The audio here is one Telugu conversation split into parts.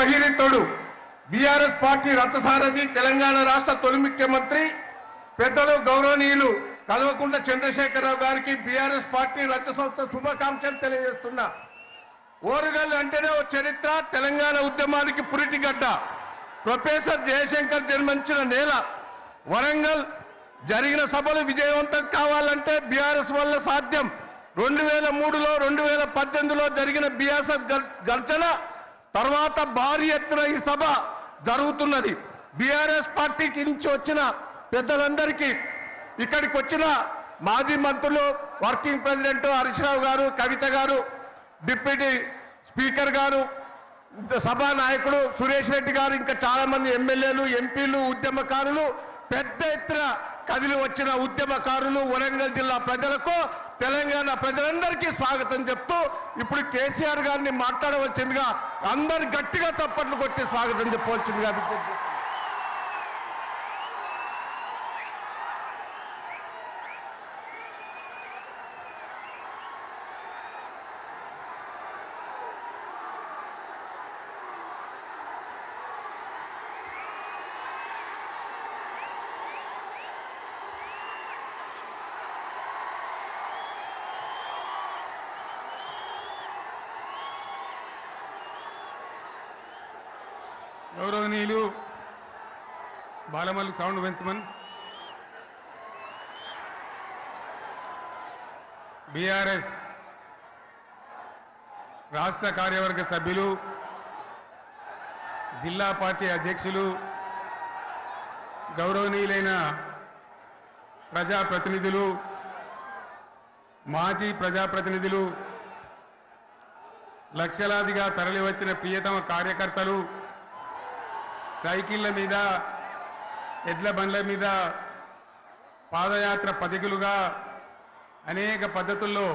భగీరథుడు బీఆర్ఎస్ పార్టీ రథసారథి తెలంగాణ రాష్ట్ర తొలి ముఖ్యమంత్రి పెద్దలు గౌరవనీయులు కల్వకుంట్ల చంద్రశేఖరరావు గారికి బీఆర్ఎస్ పార్టీ రథ సంస్థ శుభాకాంక్షలు తెలియజేస్తున్నా. ఓరుగల్లు అంటేనే ఓ చరిత్ర, తెలంగాణ ఉద్యమానికి పురిటిగడ్డ. ప్రొఫెసర్ జయశంకర్ జన్మించిన నేల వరంగల్. జరిగిన సభలు విజయవంతం కావాలంటే బీఆర్ఎస్ వల్ల సాధ్యం. 2003లో 2018లో జరిగిన బీఆర్ఎస్ గర్జన తర్వాత భారీ ఎత్తున ఈ సభ జరుగుతున్నది. బీఆర్ఎస్ పార్టీకి నుంచి వచ్చిన పెద్దలందరికీ, ఇక్కడికి వచ్చిన మాజీ మంత్రులు, వర్కింగ్ ప్రెసిడెంట్ హరీష్ రావు గారు, కవిత గారు, డిప్యూటీ స్పీకర్ గారు, సభా నాయకుడు సురేష్ రెడ్డి గారు, ఇంకా చాలా మంది ఎమ్మెల్యేలు, ఎంపీలు, ఉద్యమకారులు, పెద్ద ఎత్తున కదిలి వచ్చిన ఉద్యమకారులు, వరంగల్ జిల్లా ప్రజలకు, తెలంగాణ ప్రజలందరికీ స్వాగతం చెప్తూ ఇప్పుడు కేసీఆర్ గారిని మాట్లాడవలసిందిగా అందరు గట్టిగా చప్పట్లు కొట్టి స్వాగతం చెప్పవలసిందిగా విజ్ఞప్తి. గౌరవనీయులు బాలమల్లి సౌండ్ పెంచమన్, బీఆర్ఎస్ రాష్ట్ర కార్యవర్గ సభ్యులు, జిల్లా పార్టీ అధ్యక్షులు, గౌరవనీయులైన ప్రజాప్రతినిధులు, మాజీ ప్రజాప్రతినిధులు, లక్షలాదిగా తరలివచ్చిన ప్రియతమ కార్యకర్తలు, సైకిళ్ళ మీద, ఎడ్ల బండ్ల మీద, పాదయాత్ర పథికులుగా అనేక పద్ధతుల్లో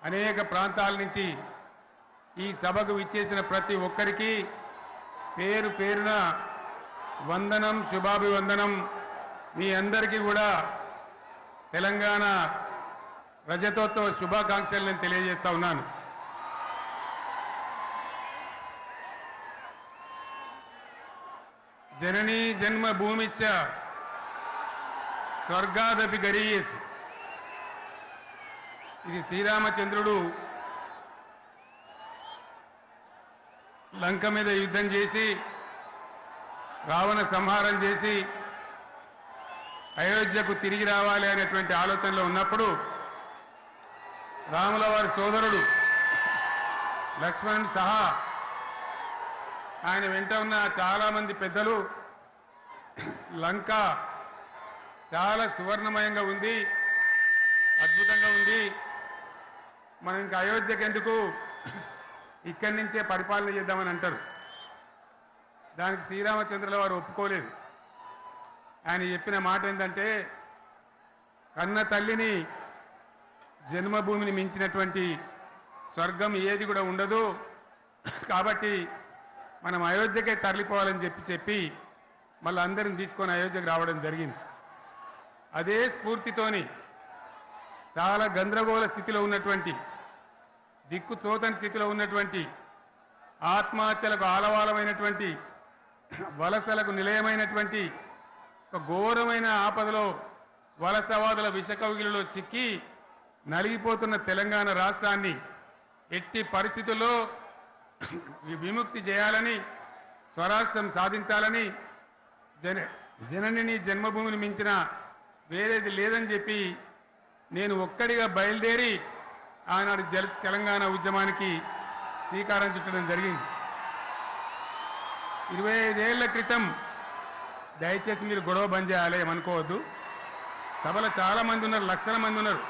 అనేక ప్రాంతాల నుంచి ఈ సభకు విచ్చేసిన ప్రతి ఒక్కరికి పేరు పేరున వందనం, శుభాభివందనం. మీ అందరికీ కూడా తెలంగాణ రజతోత్సవ శుభాకాంక్షలు నేను తెలియజేస్తా ఉన్నాను. జననీ జన్మభూమిశ్చ స్వర్గాదపి గరీయస్. ఇది శ్రీరామచంద్రుడు లంక మీద యుద్ధం చేసి రావణ సంహారం చేసి అయోధ్యకు తిరిగి రావాలి అనేటువంటి ఆలోచనలో ఉన్నప్పుడు రాముల వారి సోదరుడు లక్ష్మణుని సహా ఆయన వెంట ఉన్న చాలామంది పెద్దలు లంక చాలా సువర్ణమయంగా ఉంది, అద్భుతంగా ఉంది, మనం ఇంకా అయోధ్యకు ఎందుకు, ఇక్కడి నుంచే పరిపాలన చేద్దామని అంటారు. దానికి శ్రీరామచంద్రుల వారు ఒప్పుకోలేదు. ఆయన చెప్పిన మాట ఏంటంటే, కన్న తల్లిని జన్మభూమిని మించినటువంటి స్వర్గం ఏది కూడా ఉండదు, కాబట్టి మనం అయోధ్యకే తరలిపోవాలని చెప్పి మళ్ళీ అందరిని తీసుకొని అయోధ్యకు రావడం జరిగింది. అదే స్ఫూర్తితోని చాలా గందరగోళ స్థితిలో ఉన్నటువంటి, దిక్కు తోతని స్థితిలో ఉన్నటువంటి, ఆత్మహత్యలకు ఆలవాలమైనటువంటి, వలసలకు నిలయమైనటువంటి ఒక ఘోరమైన ఆపదలో వలసవాదుల విషకవిగిలిలో చిక్కి నలిగిపోతున్న తెలంగాణ రాష్ట్రాన్ని ఎట్టి పరిస్థితుల్లో విముక్తి చేయాలని, స్వరాష్ట్రం సాధించాలని, జననిని జన్మభూమిని మించిన వేరేది లేదని చెప్పి నేను ఒక్కడిగా బయలుదేరి ఆనాడు తెలంగాణ ఉద్యమానికి శ్రీకారం చుట్టడం జరిగింది. 25 ఏళ్ల క్రితం, దయచేసి మీరు గొడవ బంద్ చేయాలి ఏమనుకోవద్దు, సభలో చాలామంది ఉన్నారు, లక్షల మంది ఉన్నారు,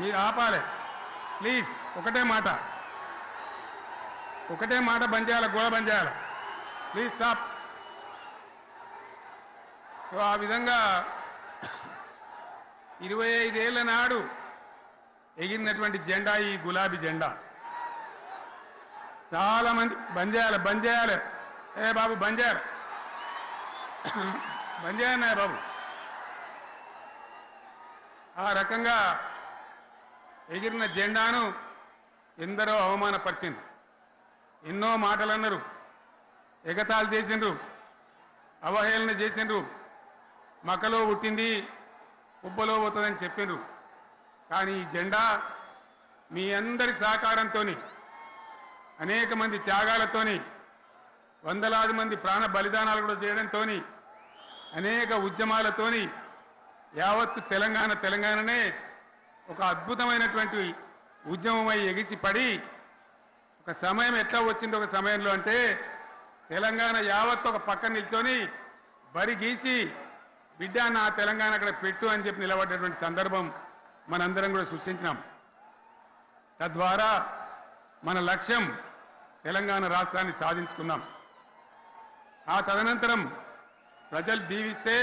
మీరు ఆపాలి ప్లీజ్. ఒకటే మాట బంద్ చేయాలి, గొడవ బంద్ చేయాలి, ప్లీజ్ స్టాప్. సో ఆ విధంగా 25 ఏళ్ల నాడు ఎగిరినటువంటి జెండా ఈ గులాబీ జెండా. చాలామంది బంద్ చేయాలి, ఏ బాబు బంద్ చేయాలి బాబు. ఆ రకంగా ఎగిరిన జెండాను ఎందరో అవమానపరిచింది, ఎన్నో మాటలు అన్నారు. ఎగతాళి చేసిండ్రు, అవహేళన చేసిండ్రు. మకలో పుట్టింది ఉబ్బలో పోతుందని చెప్పిండ్రు. కానీ ఈ జెండా మీ అందరి సహకారంతో, అనేక మంది త్యాగాలతోని, వందలాది మంది ప్రాణ బలిదానాలు కూడా చేయడంతో, అనేక ఉద్యమాలతోని యావత్తు తెలంగాణనే ఒక అద్భుతమైనటువంటి ఉద్యమమై ఎగిసిపడి ఒక సమయం ఎట్లా వచ్చింది, ఒక సమయంలో అంటే తెలంగాణ యావత్తు ఒక పక్కన నిల్చొని బరి గీసి బిడ్డ నా తెలంగాణ అక్కడ పెట్టు అని చెప్పి నిలబడ్డటువంటి సందర్భం మనందరం కూడా సృష్టించినాం. తద్వారా మన లక్ష్యం తెలంగాణ రాష్ట్రాన్ని సాధించుకున్నాం. ఆ తదనంతరం ప్రజలు దీవిస్తే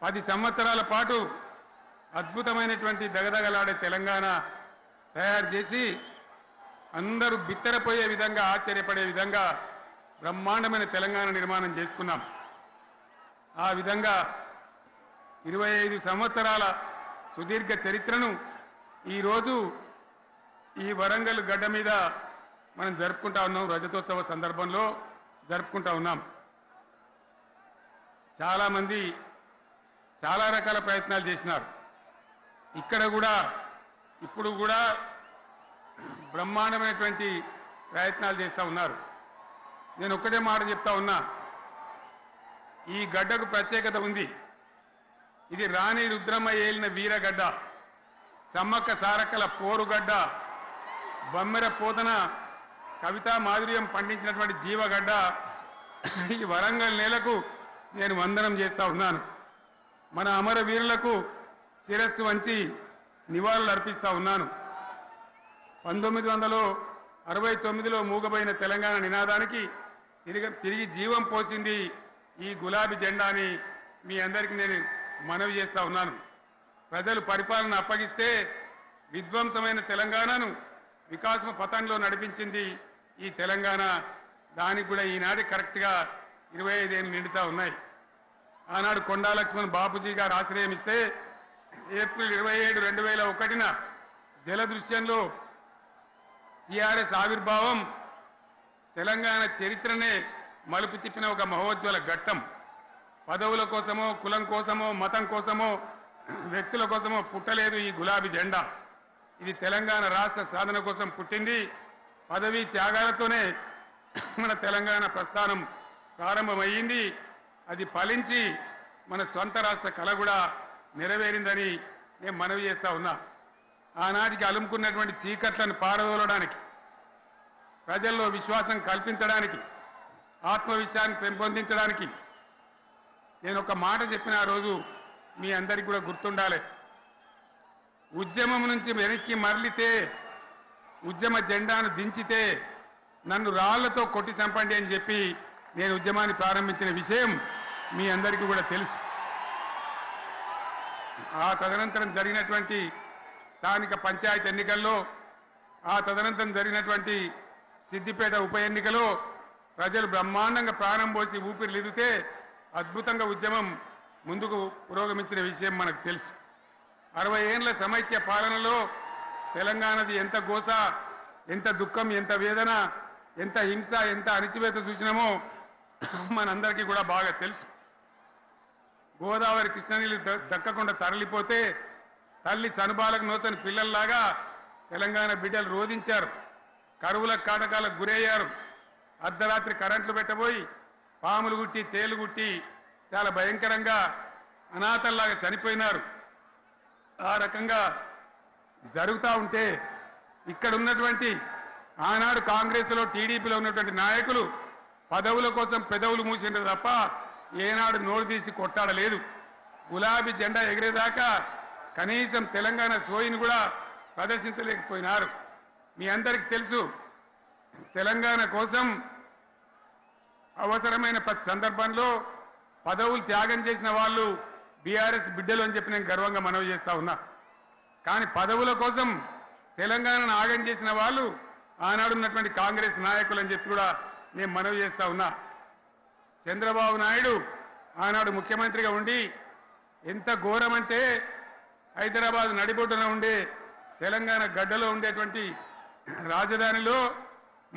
10 సంవత్సరాల పాటు అద్భుతమైనటువంటి దగదగలాడే తెలంగాణ తయారు చేసి అందరూ బిత్తరపోయే విధంగా, ఆశ్చర్యపడే విధంగా బ్రహ్మాండమైన తెలంగాణ నిర్మాణం చేసుకున్నాం. ఆ విధంగా 25 సంవత్సరాల సుదీర్ఘ చరిత్రను ఈరోజు ఈ వరంగల్ గడ్డ మీద మనం జరుపుకుంటా ఉన్నాం. రజతోత్సవ సందర్భంలో జరుపుకుంటా ఉన్నాం. చాలామంది చాలా రకాల ప్రయత్నాలు చేసినారు. ఇక్కడ కూడా ఇప్పుడు కూడా బ్రహ్మాండమైనటువంటి ప్రయత్నాలు చేస్తూ ఉన్నారు. నేను ఒక్కటే మాట చెప్తా ఉన్నా, ఈ గడ్డకు ప్రత్యేకత ఉంది. ఇది రాణి రుద్రమ్మ ఏలిన వీరగడ్డ, సమ్మక్క సారక్కల పోరుగడ్డ, బొమ్మెర పోతన కవితా మాధుర్యం పండించినటువంటి జీవగడ్డ. ఈ వరంగల్ నేలకు నేను వందనం చేస్తూ ఉన్నాను. మన అమరవీరులకు శిరస్సు వంచి నివాళులు అర్పిస్తూ ఉన్నాను. 1969లో మూగబోయిన తెలంగాణ నినాదానికి తిరిగి జీవం పోసింది ఈ గులాబీ జెండా అని మీ అందరికీ నేను మనవి చేస్తూ ఉన్నాను. ప్రజలు పరిపాలన అప్పగిస్తే విధ్వంసమైన తెలంగాణను వికాసం పథంలో నడిపించింది ఈ తెలంగాణ. దానికి కూడా ఈనాటి కరెక్ట్గా 25 ఏళ్ళు నిండుతూ ఉన్నాయి. ఆనాడు కొండా లక్ష్మణ్ బాపూజీ గారు ఆశ్రయం ఇస్తే ఏప్రిల్ 27, 2001న జలదృశ్యంలో టీఆర్ఎస్ ఆవిర్భావం తెలంగాణ చరిత్రనే మలుపు తిప్పిన ఒక మహోజ్వల ఘట్టం. పదవుల కోసమో, కులం కోసమో, మతం కోసమో, వ్యక్తుల కోసమో పుట్టలేదు ఈ గులాబీ జెండా. ఇది తెలంగాణ రాష్ట్ర సాధన కోసం పుట్టింది. పదవీ త్యాగాలతోనే మన తెలంగాణ ప్రస్థానం ప్రారంభమయ్యింది. అది ఫలించి మన సొంత రాష్ట్ర కళ కూడా నెరవేరిందని నేను మనవి చేస్తా ఉన్నా. ఆనాటికి అలుముకున్నటువంటి చీకట్లను పారదోలడానికి, ప్రజల్లో విశ్వాసం కల్పించడానికి, ఆత్మవిశ్వాసాన్ని పెంపొందించడానికి నేను ఒక మాట చెప్పిన ఆ రోజు మీ అందరికీ కూడా గుర్తుండాలి. ఉద్యమం నుంచి వెనక్కి మరలితే, ఉద్యమ జెండాను దించితే నన్ను రాళ్లతో కొట్టి చంపండి అని చెప్పి నేను ఉద్యమాన్ని ప్రారంభించిన విషయం మీ అందరికీ కూడా తెలుసు. ఆ తదనంతరం జరిగినటువంటి స్థానిక పంచాయతీ ఎన్నికల్లో, ఆ తదనంతరం జరిగినటువంటి సిద్దిపేట ఉప ఎన్నికలో ప్రజలు బ్రహ్మాండంగా ప్రాణం పోసి ఊపిరిలిదితే అద్భుతంగా ఉద్యమం ముందుకు పురోగమించిన విషయం మనకు తెలుసు. 60 ఏళ్ల సమైక్య పాలనలో తెలంగాణది ఎంత గోస, ఎంత దుఃఖం, ఎంత వేదన, ఎంత హింస, ఎంత అణిచివేత చూసినామో మనందరికీ కూడా బాగా తెలుసు. గోదావరి కృష్ణనీళ్ళు దక్కకుండా తరలిపోతే తల్లి సనుబాలకు నోచని పిల్లల్లాగా తెలంగాణ బిడ్డలు రోధించారు. కరువుల కాటకాలకు గురయ్యారు. అర్ధరాత్రి కరెంట్లు పెట్టబోయి పాములు గుట్టి, తేలు గుట్టి చాలా భయంకరంగా అనాథల్లాగా చనిపోయినారు. ఆ రకంగా జరుగుతూ ఉంటే ఇక్కడ ఉన్నటువంటి ఆనాడు కాంగ్రెస్లో, టీడీపీలో ఉన్నటువంటి నాయకులు పదవుల కోసం పెదవులు మూసిండ్రు తప్ప ఏనాడు నోరు తీసి కొట్టాడలేదు. గులాబీ జెండా ఎగిరేదాకా కనీసం తెలంగాణ సోయిని కూడా ప్రదర్శించలేకపోయినారు. మీ అందరికీ తెలుసు, తెలంగాణ కోసం అవసరమైన ప్రతి సందర్భంలో పదవులు త్యాగం చేసిన వాళ్ళు బీఆర్ఎస్ బిడ్డలు అని చెప్పి నేను గర్వంగా మనవి చేస్తా ఉన్నా. కానీ పదవుల కోసం తెలంగాణను ఆగం చేసిన వాళ్ళు ఆనాడు ఉన్నటువంటి కాంగ్రెస్ నాయకులు అని చెప్పి కూడా నేను మనవి చేస్తా ఉన్నా. చంద్రబాబు నాయుడు ఆనాడు ముఖ్యమంత్రిగా ఉండి ఎంత ఘోరమంటే హైదరాబాద్ నడిబొడ్డున ఉండే తెలంగాణ గడ్డలో ఉండేటువంటి రాజధానిలో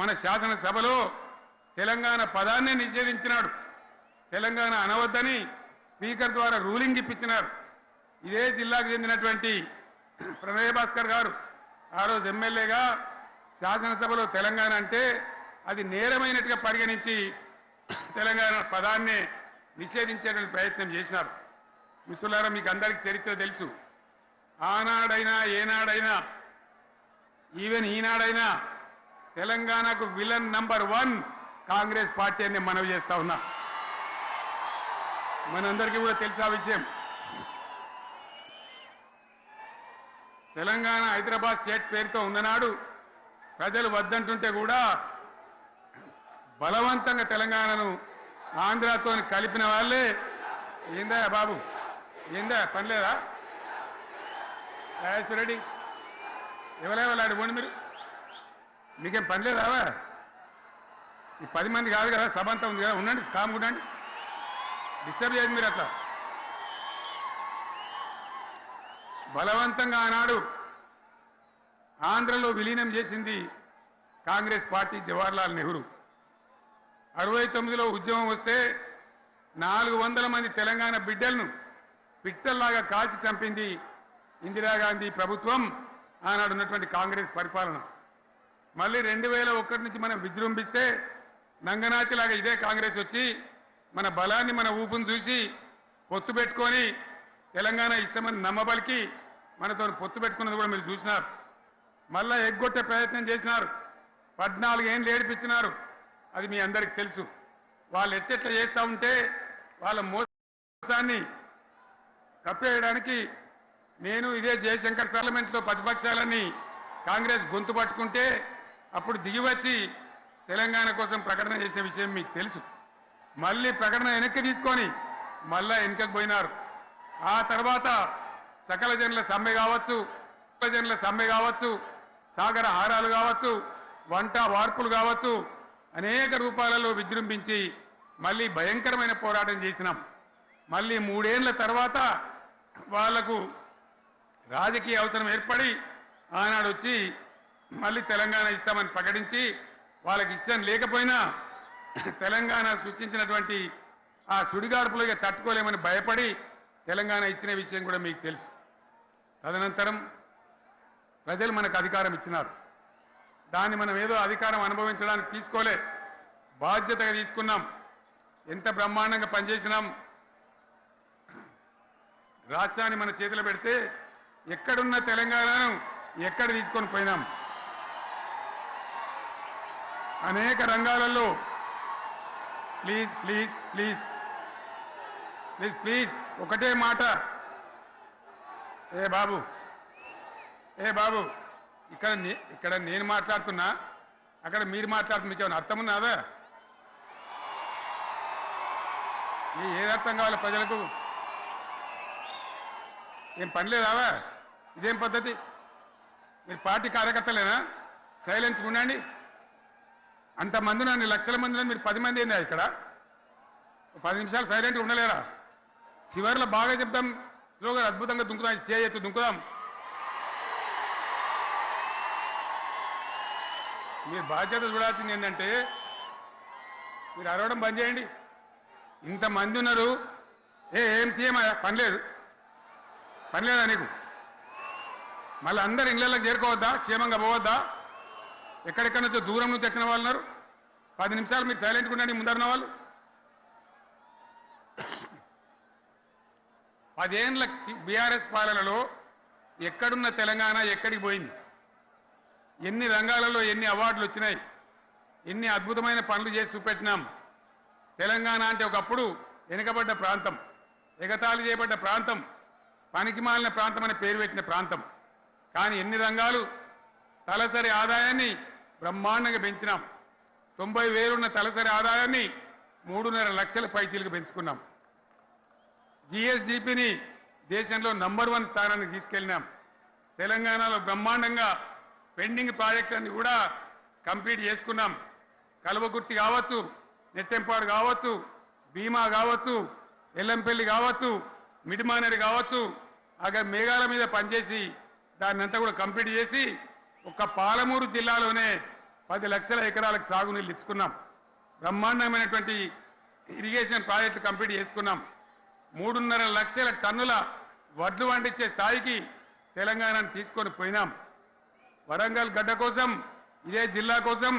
మన శాసనసభలో తెలంగాణ పదాన్నే నిషేధించినాడు. తెలంగాణ అనవద్దని స్పీకర్ ద్వారా రూలింగ్ ఇప్పించినారు. ఇదే జిల్లాకు చెందినటువంటి ప్రణయ్ భాస్కర్ గారు ఆ రోజు ఎమ్మెల్యేగా శాసనసభలో తెలంగాణ అంటే అది నేరమైనట్టుగా పరిగణించి తెలంగాణ పదాన్ని నిషేధించేటువంటి ప్రయత్నం చేసినారు. మిత్రులారా, మీకు అందరికీ చరిత్ర తెలుసు. ఆనాడైనా ఏనాడైనా ఈవెన్ ఈనాడైనా తెలంగాణకు విలన్ నంబర్ 1 కాంగ్రెస్ పార్టీ అని మనవి చేస్తా ఉన్నా. మనందరికీ కూడా తెలుసు ఆ విషయం. తెలంగాణ హైదరాబాద్ స్టేట్ పేరుతో ఉన్ననాడు ప్రజలు వద్దంటుంటే కూడా బలవంతంగా తెలంగాణను ఆంధ్రాతో కలిపిన వాళ్ళే. ఏందా బాబు, ఏందా పనిలేదా? రెడ్డి ఎవరెవరు పోండి, మీరు మీకేం పనిలేదా? ఈ 10 మంది కాదు కదా, సభ అంతా ఉంది కదా, ఉండండి, కామ్ ఉండండి, డిస్టర్బ్ చేయండి మీరు. అట్లా బలవంతంగా ఆనాడు ఆంధ్రలో విలీనం చేసింది కాంగ్రెస్ పార్టీ, జవహర్లాల్ నెహ్రూ. 69లో ఉద్యమం వస్తే 400 మంది తెలంగాణ బిడ్డలను పిట్టల్లాగా కాల్చి చంపింది ఇందిరాగాంధీ ప్రభుత్వం, ఆనాడు ఉన్నటువంటి కాంగ్రెస్ పరిపాలన. మళ్ళీ 2001 నుంచి మనం విజృంభిస్తే నంగనాచిలాగా ఇదే కాంగ్రెస్ వచ్చి మన బలాన్ని, మన ఊపును చూసి పొత్తు పెట్టుకొని తెలంగాణ ఇస్తామని నమ్మబలికి మనతో పొత్తు పెట్టుకున్నది కూడా మీరు చూసినారు. మళ్ళా ఎగ్గొట్టే ప్రయత్నం చేసినారు. 14 ఏళ్ళు ఏడిపించినారు. అది మీ అందరికి తెలుసు. వాళ్ళు ఎట్టెట్లా చేస్తూ ఉంటే వాళ్ళ మోసాన్ని కప్పేయడానికి నేను ఇదే జయశంకర్ పార్లమెంట్లో ప్రతిపక్షాలని కాంగ్రెస్ గొంతు పట్టుకుంటే అప్పుడు దిగివచ్చి తెలంగాణ కోసం ప్రకటన చేసిన విషయం మీకు తెలుసు. మళ్ళీ ప్రకటన వెనక్కి తీసుకొని మళ్ళా వెనుకకు పోయినారు. ఆ తర్వాత సకల జనుల సమ్మె కావచ్చు, జనుల సమ్మె కావచ్చు, సాగర హారాలు కావచ్చు, వంట వార్పులు కావచ్చు, అనేక రూపాలలో విజృంభించి మళ్ళీ భయంకరమైన పోరాటం చేసినాం. మళ్ళీ 3 ఏళ్ల తర్వాత వాళ్లకు రాజకీయ అవసరం ఏర్పడి ఆనాడు వచ్చి మళ్ళీ తెలంగాణ ఇస్తామని ప్రకటించి వాళ్ళకి ఇష్టం లేకపోయినా తెలంగాణ సృష్టించినటువంటి ఆ సుడిగార్పులుగా తట్టుకోలేమని భయపడి తెలంగాణ ఇచ్చిన విషయం కూడా మీకు తెలుసు. తదనంతరం ప్రజలు మనకు అధికారం ఇచ్చినారు. దాన్ని మనం ఏదో అధికారం అనుభవించడానికి తీసుకోలే, బాధ్యతగా తీసుకున్నాం. ఎంత బ్రహ్మాండంగా పనిచేసినాం. రాష్ట్రాన్ని మన చేతిలో పెడితే ఎక్కడున్న తెలంగాణను ఎక్కడ తీసుకొని పోయినాం. అనేక రంగాలలో please please please please please ఒకటే మాట. ఏ బాబు ఇక్కడ నేను మాట్లాడుతున్నా, అక్కడ మీరు మాట్లాడుతున్నా, మీకు ఏమైనా అర్థం ఉన్నదా? ఏది అర్థం కావాలి ప్రజలకు? ఏం పని లేదావా? ఇదేం పద్ధతి? మీరు పార్టీ కార్యకర్తలేనా? సైలెన్స్ ఉండండి. అంతమంది నన్ను లక్షల మందిలో మీరు 10 మంది ఏందా ఇక్కడ? 10 నిమిషాలు సైలెంట్గా ఉండలేరా? చివరిలో బాగా చెప్తాం, స్లోగా అద్భుతంగా దుంకుదాం, స్టే ఎత్తు దుంకుదాం. మీరు బాధ్యత చూడాల్సింది ఏంటంటే మీరు అరవడం బంద్ చేయండి. ఇంతమంది ఉన్నారు, ఏం సీఎం పనిలేదా నీకు? మళ్ళీ అందరు ఇళ్ళకి చేరుకోవద్దా? క్షేమంగా పోవద్దా? ఎక్కడెక్కడి నుంచో దూరం నుంచి వచ్చిన వాళ్ళు ఉన్నారు. 10 నిమిషాలు మీరు సైలెంట్గా ఉండండి. ముందరున్న వాళ్ళు 10 ఏళ్ళ బీఆర్ఎస్ పాలనలో ఎక్కడున్న తెలంగాణ ఎక్కడికి పోయింది? ఎన్ని రంగాలలో ఎన్ని అవార్డులు వచ్చినాయి? ఎన్ని అద్భుతమైన పనులు చేసి చూపెట్టినాం. తెలంగాణ అంటే ఒకప్పుడు వెనుకబడ్డ ప్రాంతం, ఎగతాళి చేయబడ్డ ప్రాంతం, పనికిమాలిన ప్రాంతం అని పేరు పెట్టిన ప్రాంతం. కానీ ఎన్ని రంగాలు, తలసరి ఆదాయాన్ని బ్రహ్మాండంగా పెంచినాం. 90,000 ఉన్న తలసరి ఆదాయాన్ని 3.5 లక్షల పైచీలకు పెంచుకున్నాం. జిఎస్డిపిని దేశంలో నంబర్ 1 స్థానానికి తీసుకెళ్ళినాం. తెలంగాణలో బ్రహ్మాండంగా పెండింగ్ ప్రాజెక్టులన్నీ కూడా కంప్లీట్ చేసుకున్నాం. కల్వకుర్తి కావచ్చు, నెట్టెంపాడు కావచ్చు, భీమా కావచ్చు, ఎల్లంపల్లి కావచ్చు, మిడిమానేరు కావచ్చు, అక్కడ మేఘాల మీద పనిచేసి దాన్ని అంతా కూడా కంప్లీట్ చేసి ఒక్క పాలమూరు జిల్లాలోనే 10 లక్షల ఎకరాలకు సాగునీళ్ళు ఇచ్చుకున్నాం. బ్రహ్మాండమైనటువంటి ఇరిగేషన్ ప్రాజెక్టులు కంప్లీట్ చేసుకున్నాం. 3.5 లక్షల టన్నుల వడ్లు పండించే స్థాయికి తెలంగాణను తీసుకొని పోయినాం. వరంగల్ గడ్డ కోసం, ఇదే జిల్లా కోసం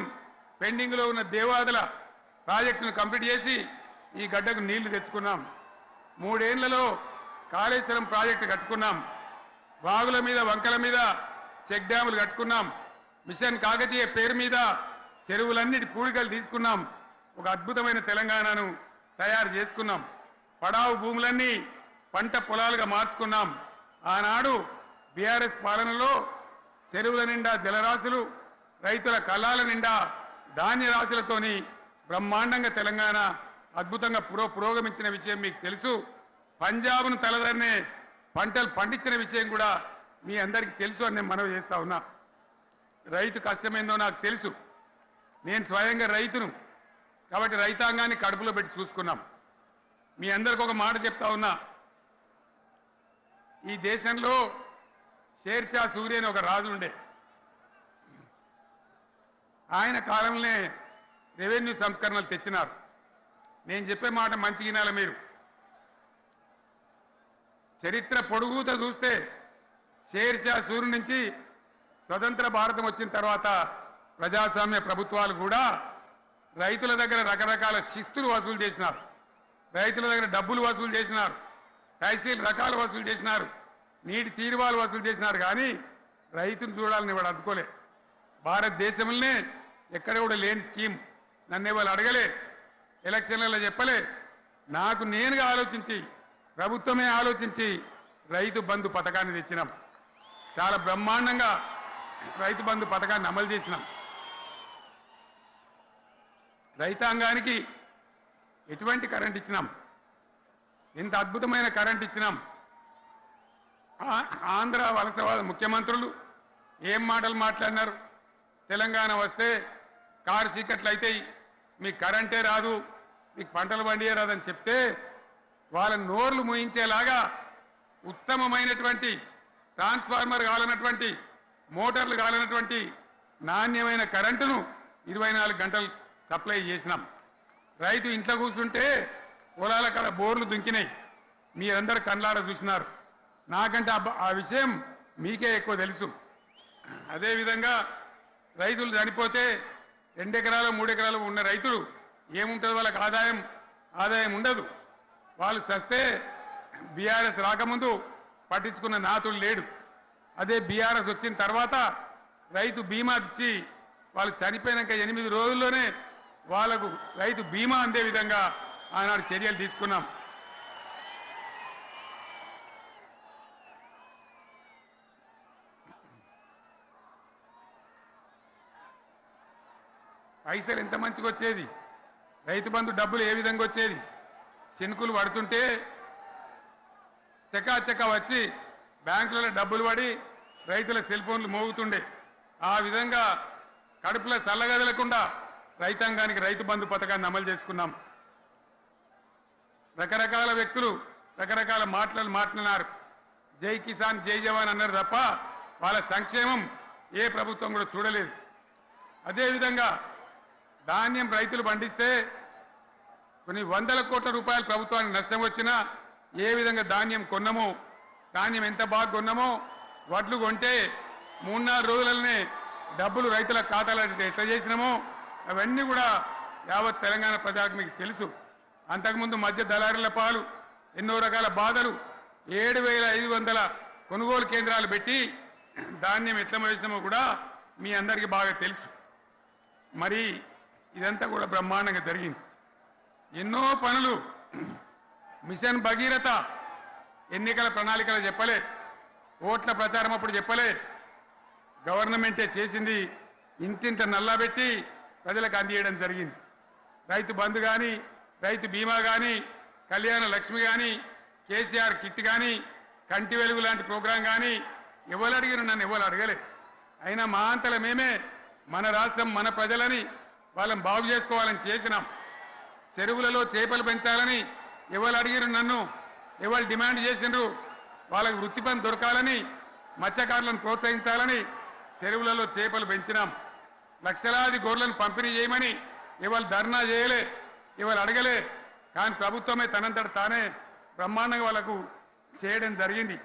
పెండింగ్లో ఉన్న దేవాదుల ప్రాజెక్టును కంప్లీట్ చేసి ఈ గడ్డకు నీళ్లు తెచ్చుకున్నాం. 3 ఏళ్లలో కాళేశ్వరం ప్రాజెక్టు కట్టుకున్నాం. వాగుల మీద, వంకల మీద చెక్ డ్యాములు కట్టుకున్నాం. మిషన్ కాకతీయ పేరు మీద చెరువులన్నిటి పూడికలు తీసుకున్నాం. ఒక అద్భుతమైన తెలంగాణను తయారు చేసుకున్నాం. పడావు భూములన్నీ పంట పొలాలుగా మార్చుకున్నాం. ఆనాడు బీఆర్ఎస్ పాలనలో చెరువుల నిండా జలరాశులు, రైతుల కళ్ళాల నిండా ధాన్య రాశులతోని బ్రహ్మాండంగా తెలంగాణ అద్భుతంగా పురోగమించిన విషయం మీకు తెలుసు. పంజాబ్ను తలదన్నే పంటలు పండించిన విషయం కూడా మీ అందరికీ తెలుసు అని నేను మనవి చేస్తా ఉన్నా. రైతు కష్టమేందో నాకు తెలుసు. నేను స్వయంగా రైతును కాబట్టి రైతాంగాన్ని కడుపులో పెట్టి చూసుకున్నాం. మీ అందరికి ఒక మాట చెప్తా ఉన్నా. ఈ దేశంలో షేర్షా సూరి అని ఒక రాజు ఉండే. ఆయన కాలంలోనే రెవెన్యూ సంస్కరణలు తెచ్చినారు. నేను చెప్పే మాట మంచి వినాలి మీరు. చరిత్ర పొడుగుతో చూస్తే షేర్షా సూరి నుంచి స్వతంత్ర భారతం వచ్చిన తర్వాత ప్రజాస్వామ్య ప్రభుత్వాలు కూడా రైతుల దగ్గర రకరకాల శిస్తులు వసూలు చేసినారు. రైతుల దగ్గర డబ్బులు వసూలు చేసినారు. తహసీల్ రకాలు వసూలు చేసినారు. నీటి తీరువాలు వసూలు చేసినారు. కానీ రైతును చూడాలని వాడు అందుకోలే. భారతదేశంలోనే ఎక్కడ కూడా లేని స్కీమ్. నన్ను వాళ్ళు అడగలే, ఎలక్షన్లలో చెప్పలే. నాకు నేనుగా ఆలోచించి, ప్రభుత్వమే ఆలోచించి రైతు బంధు పథకాన్ని తెచ్చినాం. చాలా బ్రహ్మాండంగా రైతు బంధు పథకాన్ని అమలు చేసినాం. రైతాంగానికి ఎటువంటి కరెంట్ ఇచ్చినాం, ఎంత అద్భుతమైన కరెంట్ ఇచ్చినాం. ఆంధ్ర వలసవాద ముఖ్యమంత్రులు ఏం మాటలు మాట్లాడినారు. తెలంగాణ వస్తే కారు చీకట్లు అవుతాయి, మీకు కరెంటే రాదు, మీకు పంటలు పండియే రాదని చెప్తే వాళ్ళ నోర్లు మూయించేలాగా ఉత్తమమైనటువంటి ట్రాన్స్ఫార్మర్ కావాలన్నటువంటి, మోటార్లు కావాలన్నటువంటి నాణ్యమైన కరెంటును 24 గంటలు సప్లై చేసినాం. రైతు ఇంట్లో కూర్చుంటే పొలాల కాడ బోర్లు దుంకినాయి. మీరందరూ కళ్ళారా చూసినారు. నాకంటే ఆ విషయం మీకే ఎక్కువ తెలుసు. అదేవిధంగా రైతులు చనిపోతే 2 ఎకరాలు 3 ఎకరాలు ఉన్న రైతులు ఏముంటుంది, వాళ్ళకి ఆదాయం ఉండదు. వాళ్ళు సస్తే బీఆర్ఎస్ రాకముందు పట్టించుకున్న నాతులు లేడు. అదే బీఆర్ఎస్ వచ్చిన తర్వాత రైతు బీమా ఇచ్చి వాళ్ళు చనిపోయినాక 8 రోజుల్లోనే వాళ్లకు రైతు బీమా అందే విధంగా ఆనాడు చర్యలు తీసుకున్నాం. పైసలు ఎంత మంచిగా వచ్చేది, రైతు బంధు డబ్బులు ఏ విధంగా వచ్చేది. శనుకులు పడుతుంటే చకాచకా వచ్చి బ్యాంకులలో డబ్బులు పడి రైతుల సెల్ ఫోన్లు మోగుతుండే. ఆ విధంగా కడుపులో చల్లగదలకుండా రైతాంగానికి రైతు బంధు పథకాన్ని అమలు చేసుకున్నాం. రకరకాల వ్యక్తులు రకరకాల మాటలు మాట్లాడినారు. జై కిసాన్ జై జవాన్ అన్నారు తప్ప వాళ్ళ సంక్షేమం ఏ ప్రభుత్వం కూడా చూడలేదు. అదేవిధంగా ధాన్యం రైతులు పండిస్తే కొన్ని 100 కోట్ల రూపాయలు ప్రభుత్వానికి నష్టం వచ్చినా ఏ విధంగా ధాన్యం కొన్నామో, ధాన్యం ఎంత బాగా కొన్నామో, వడ్లు కొంటే 3-4 రోజులనే డబ్బులు రైతుల ఖాతాలో ఎట్లా చేసినామో అవన్నీ కూడా యావత్ తెలంగాణ ప్రజలకు మీకు తెలుసు. అంతకుముందు మధ్య దళారుల పాలు, ఎన్నో రకాల బాధలు, 7,500 కొనుగోలు కేంద్రాలు పెట్టి ధాన్యం ఎట్లా వేసినామో కూడా మీ అందరికీ బాగా తెలుసు. మరి ఇదంతా కూడా బ్రహ్మాండంగా జరిగింది. ఎన్నో పనులు. మిషన్ భగీరథ ఎన్నికల ప్రణాళికలు చెప్పలే, ఓట్ల ప్రచారం అప్పుడు చెప్పలే, గవర్నమెంటే చేసింది. ఇంతింత నల్లబెట్టి ప్రజలకు అందియడం జరిగింది. రైతు బంధు కానీ, రైతు బీమా కానీ, కళ్యాణ లక్ష్మి కానీ, కేసీఆర్ కిట్ కానీ, కంటి వెలుగు లాంటి ప్రోగ్రాం కానీ ఎవరు అడిగిన నన్ను ఎవరు అడగలే. అయినా మా అంతల మేమే మన రాష్ట్రం మన ప్రజలని వాళ్ళని బాగు చేసుకోవాలని చేసినాం. చెరువులలో చేపలు పెంచాలని ఎవరు అడిగిరు నన్ను, ఎవరు డిమాండ్ చేసిండ్రు, వాళ్ళకు వృత్తి పని దొరకాలని, మత్స్యకారులను ప్రోత్సహించాలని చెరువులలో చేపలు పెంచినాం. లక్షలాది గొర్రెలను పంపిణీ చేయమని ఇవాళ ధర్నా చేయలే, ఇవాళ అడగలే. కానీ ప్రభుత్వమే తనంతట తానే బ్రహ్మాండంగా వాళ్ళకు చేయడం జరిగింది.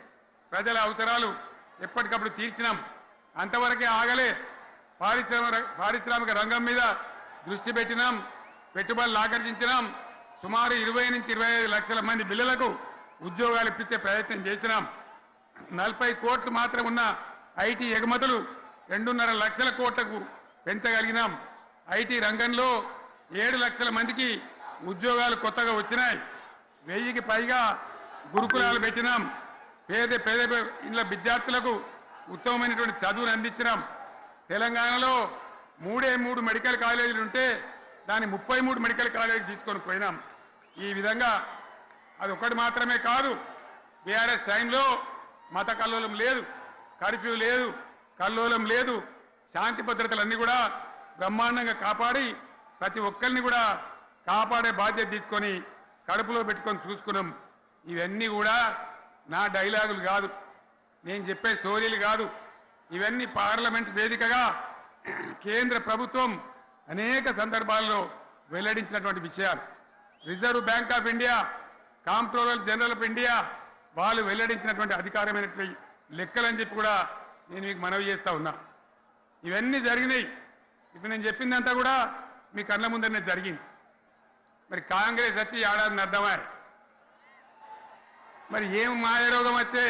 ప్రజల అవసరాలు ఎప్పటికప్పుడు తీర్చినాం. అంతవరకే ఆగలే. పారిశ్రామిక రంగం మీద దృష్టి పెట్టినాం, పెట్టుబడులు ఆకర్షించినాం. సుమారు 20 నుంచి 25 లక్షల మంది పిల్లలకు ఉద్యోగాలు ఇప్పించే ప్రయత్నం చేసినాం. 40 కోట్లు మాత్రం ఉన్న ఐటీ ఎగుమతులు 2.5 లక్షల కోట్లకు పెంచగలిగినాం. ఐటీ రంగంలో 7 లక్షల మందికి ఉద్యోగాలు కొత్తగా వచ్చినాయి. 1000కి పైగా గురుకులాలు పెట్టినాం. పేద ఇళ్ళ విద్యార్థులకు ఉత్తమమైనటువంటి చదువును అందించినాం. తెలంగాణలో 3 మెడికల్ కాలేజీలు ఉంటే దాన్ని 33 మెడికల్ కాలేజీలు తీసుకొని పోయినాం. ఈ విధంగా అది ఒకటి మాత్రమే కాదు. బీఆర్ఎస్ టైంలో మత కల్లోలం లేదు, కర్ఫ్యూ లేదు, కల్లోలం లేదు. శాంతి భద్రతలన్నీ కూడా బ్రహ్మాండంగా కాపాడి ప్రతి ఒక్కరిని కూడా కాపాడే బాధ్యత తీసుకొని కడుపులో పెట్టుకొని చూసుకున్నాం. ఇవన్నీ కూడా నా డైలాగులు కాదు, నేను చెప్పే స్టోరీలు కాదు. ఇవన్నీ పార్లమెంట్ వేదికగా కేంద్ర ప్రభుత్వం అనేక సందర్భాల్లో వెల్లడించినటువంటి విషయాలు. Reserve bank of India, comptroller general of India వాళ్ళు వెల్లడించినటువంటి అధికారమైనటువంటి లెక్కలని చెప్పి కూడా నేను మీకు మనవి చేస్తా ఉన్నా. ఇవన్నీ జరిగినాయి. ఇప్పుడు నేను చెప్పిందంతా కూడా మీ కళ్ళ ముందరనే జరిగింది. మరి కాంగ్రెస్ వచ్చి ఏడాదిని అర్థమా? మరి ఏం మాయరోగం వచ్చే,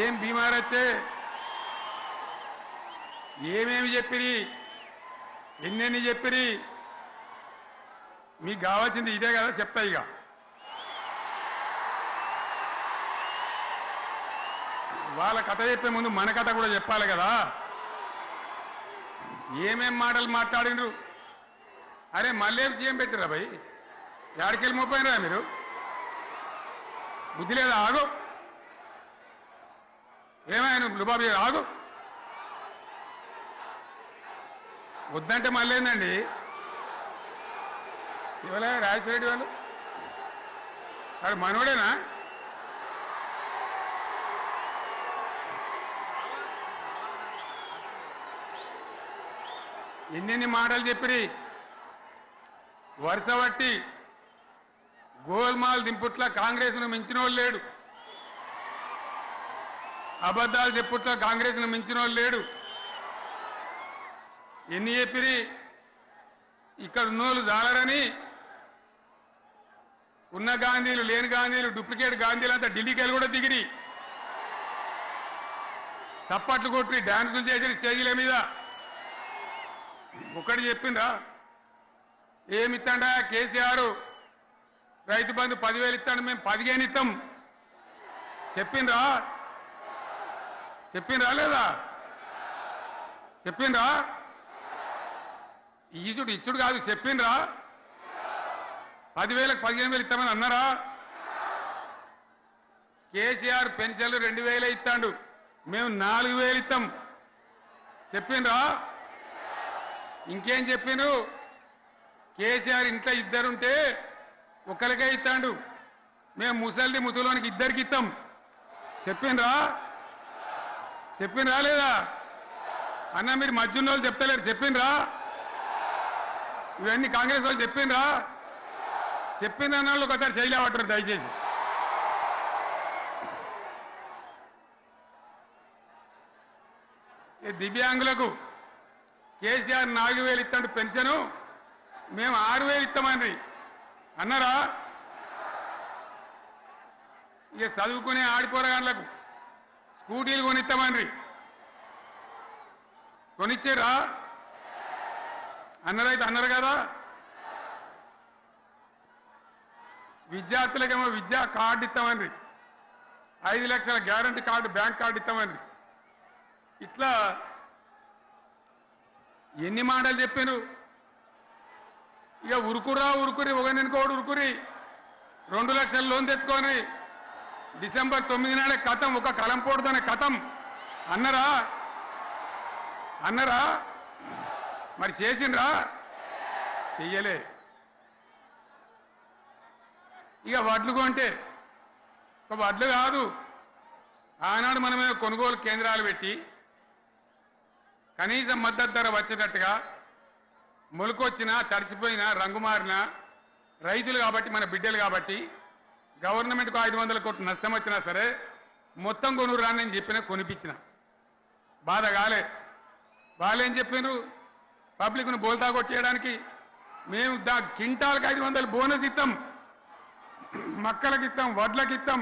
ఏం బీమార్ వచ్చే, ఏమేమి చెప్పిరి, ఎన్నెన్ని చెప్పిరి? మీకు కావాల్సింది ఇదే కదా, చెప్తా. ఇక వాళ్ళ కథ చెప్పే ముందు మన కథ కూడా చెప్పాలి కదా. ఏమేం మాటలు మాట్లాడినరు? అరే మళ్ళేం సీఎం పెట్టిరా భయ్, ఎక్కడికెళ్ళి మోపోయినరా మీరు? బుద్ధి లేదా? ఆగు. ఏమైనా లుబాబీ ఆగు. వద్దంటే మళ్ళీ ఏందండి? ఇవాళ రాజశేఖర వాళ్ళు వాడు మనోడేనా? ఎన్నెన్ని మాటలు చెప్పిరి. వరుస బట్టి గోల్మాల్ దింపుట్ల కాంగ్రెస్ను మించిన వాళ్ళు లేడు, అబద్ధాలు చెప్పుట్ల కాంగ్రెస్ను మించిన వాళ్ళు లేడు. ఎన్ని చెప్పిరి? ఇక్కడ ఉన్నోళ్ళు జాలరని ఉన్న గాంధీలు, లేని గాంధీలు, డూప్లికేట్ గాంధీలు అంతా ఢిల్లీకి వెళ్ళి కూడా దిగిరి, చప్పట్లు కొట్టి డాన్సులు చేసిన స్టేజీల మీద. ఒకటి చెప్పిండ్రా? ఏమిత్తాడా కేసీఆర్? రైతు బంధు 10,000 ఇస్తాడు, మేము 15 ఇస్తాం చెప్పిండ్రా? చెప్పిండ్రా లేదా? చెప్పిండ్రా? ఇచ్చుడు కాదు, చెప్పిండ్రా? 10,000కు 15,000 ఇస్తామని అన్నారా? కేసీఆర్ పెన్షన్లు 2,000 ఇస్తాడు, మేము 4,000 ఇస్తాం చెప్పిండ్రా? ఇంకేం చెప్పిండ్రు? కేసీఆర్ ఇంట్లో ఇద్దరుంటే ఒకరికే ఇస్తాడు, మేము ముసలోనికి 2కి ఇస్తాం చెప్పిండ్రా? చెప్పిండ్రా లేదా? అన్న మీరు మధ్యున్న వాళ్ళు చెప్తలేరు, చెప్పిండ్రా? ఇవన్నీ కాంగ్రెస్ వాళ్ళు చెప్పిండ్రా? చెప్పిండ్రు అన్న వాళ్ళు ఒకసారి చేయలేవటారు దయచేసి. దివ్యాంగులకు కేసీఆర్ 4,000 ఇస్తాడు పెన్షను, మేము 6,000 ఇస్తామని అన్నారా? ఇక చదువుకునే ఆడిపోరగాళ్ళకు స్కూటీలు కొనిస్తామని కొనిచ్చారా? అన్నారైతే అన్నారు కదా. విద్యార్థులకేమో విద్యా కార్డు ఇస్తామని, 5 లక్షల గ్యారంటీ కార్డు, బ్యాంక్ కార్డు ఇస్తామని. ఇట్లా ఎన్ని మాటలు చెప్పారు? ఇక ఉరుకురి ఒకరినికోడు ఉరుకురి 2 లక్షల లోన్ తెచ్చుకొని డిసెంబర్ 9 నాడే కథం, ఒక కలంపోడుతోనే కథం అన్నరా? అన్నరా? మరి చేసిండ్రా? చెయ్యలే. ఇక వడ్లు కొంటే ఒక వడ్లు కాదు, ఆనాడు మనమే కొనుగోలు కేంద్రాలు పెట్టి కనీసం మద్దతు ధర వచ్చేటట్టుగా మొలకొచ్చినా తడిసిపోయినా రంగు మారినా రైతులు కాబట్టి మన బిడ్డలు కాబట్టి గవర్నమెంట్కు 500 కోట్ల నష్టం వచ్చినా సరే మొత్తం కొనురు రాని నేను చెప్పినా కొనిపించిన బాధ కాలే. వాళ్ళు ఏం చెప్పినారు, పబ్లిక్ను బోల్తా కొట్టేయడానికి మేము క్వింటాల్కి 500 బోనస్ ఇస్తాం, మక్కలకి ఇస్తాం, వడ్లకి ఇస్తాం,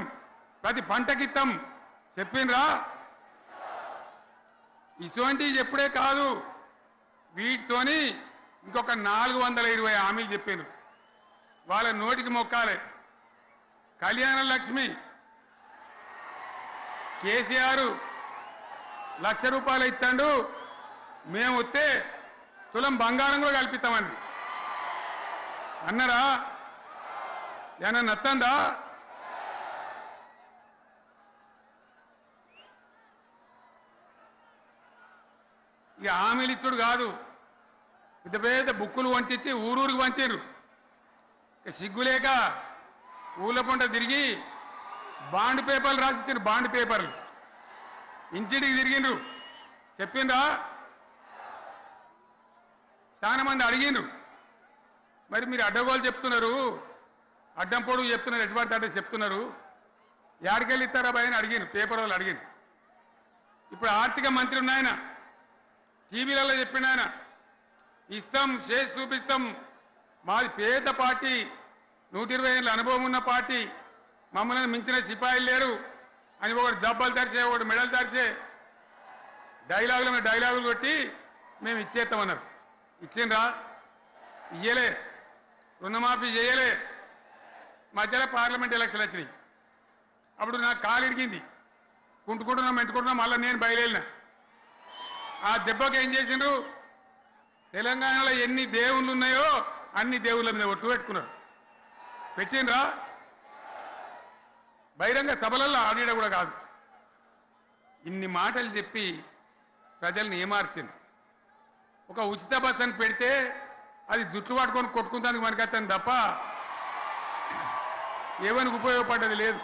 ప్రతి పంటకి ఇస్తాం చెప్పిండ్రా? ఇటువంటివి చెప్పుడే కాదు, వీటితోని ఇంకొక 420 హామీలు చెప్పాను. వాళ్ళ నోటికి మొక్కాలే. కళ్యాణ లక్ష్మి కేసీఆర్ 1,00,000 రూపాయలు ఇస్తాడు, మేము వస్తే తులం బంగారం కూడా కల్పిస్తామండి అన్నారా? ఏమన్నా నత్తందా? ఇక హామీలు ఇచ్చుడు కాదు, పెద్ద పెద్ద బుక్కులు వంచి ఊరూరికి వంచారు. ఇక సిగ్గులేక ఊళ్ళ పంట తిరిగి బాండ్ పేపర్లు రాసిచ్చారు. బాండ్ పేపర్లు ఇంటికి తిరిగిండ్రు. చెప్పిండ్రా? చాలా మంది అడిగిండ్రు. మరి మీరు అడ్డగోలు చెప్తున్నారు, అడ్డం పొడుగు చెప్తున్నారు, ఎటువంటి అడ్డ చెప్తున్నారు, యాడికెళ్ళి ఇస్తారా భయ అని అడిగిండ్రు. పేపర్ వాళ్ళు అడిగిండ్రు. ఇప్పుడు ఆర్థిక మంత్రి ఉన్నాయన టీవీలలో చెప్పిన ఆయన, ఇస్తాం చేసి చూపిస్తాం, మాది పేద పార్టీ, 120 ఏళ్ళ అనుభవం ఉన్న పార్టీ, మమ్మల్ని మించిన సిపాయిలు లేరు అని ఒకటి జబ్బలు తరిచే, ఒకటి మెడలు తరిచే డైలాగుల మీద డైలాగులు కొట్టి మేము ఇచ్చేస్తామన్నారు. ఇచ్చిండ్రా? ఇయ్యలే. రుణమాఫీ చేయలే. మధ్యలో పార్లమెంట్ ఎలక్షన్లు వచ్చినాయి. అప్పుడు నాకు కాలు ఇరిగింది, మెంటుకుంటున్నాం, మళ్ళీ నేను బయలుదేరిన. ఆ దెబ్బకి ఏం చేసిండ్రు, తెలంగాణలో ఎన్ని దేవుళ్ళు ఉన్నాయో అన్ని దేవుళ్ళ మీద ఒట్లు పెట్టుకున్నారు. పెట్టిండ్రా? బహిరంగ సభలలో ఆడిడ కూడా కాదు. ఇన్ని మాటలు చెప్పి ప్రజల్ని ఏమార్చింది. ఒక ఉచిత బస్ అని పెడితే అది జుట్లు పట్టుకొని కొట్టుకుంటానికి మనకత్తాను తప్ప ఏమనికి ఉపయోగపడ్డది లేదు.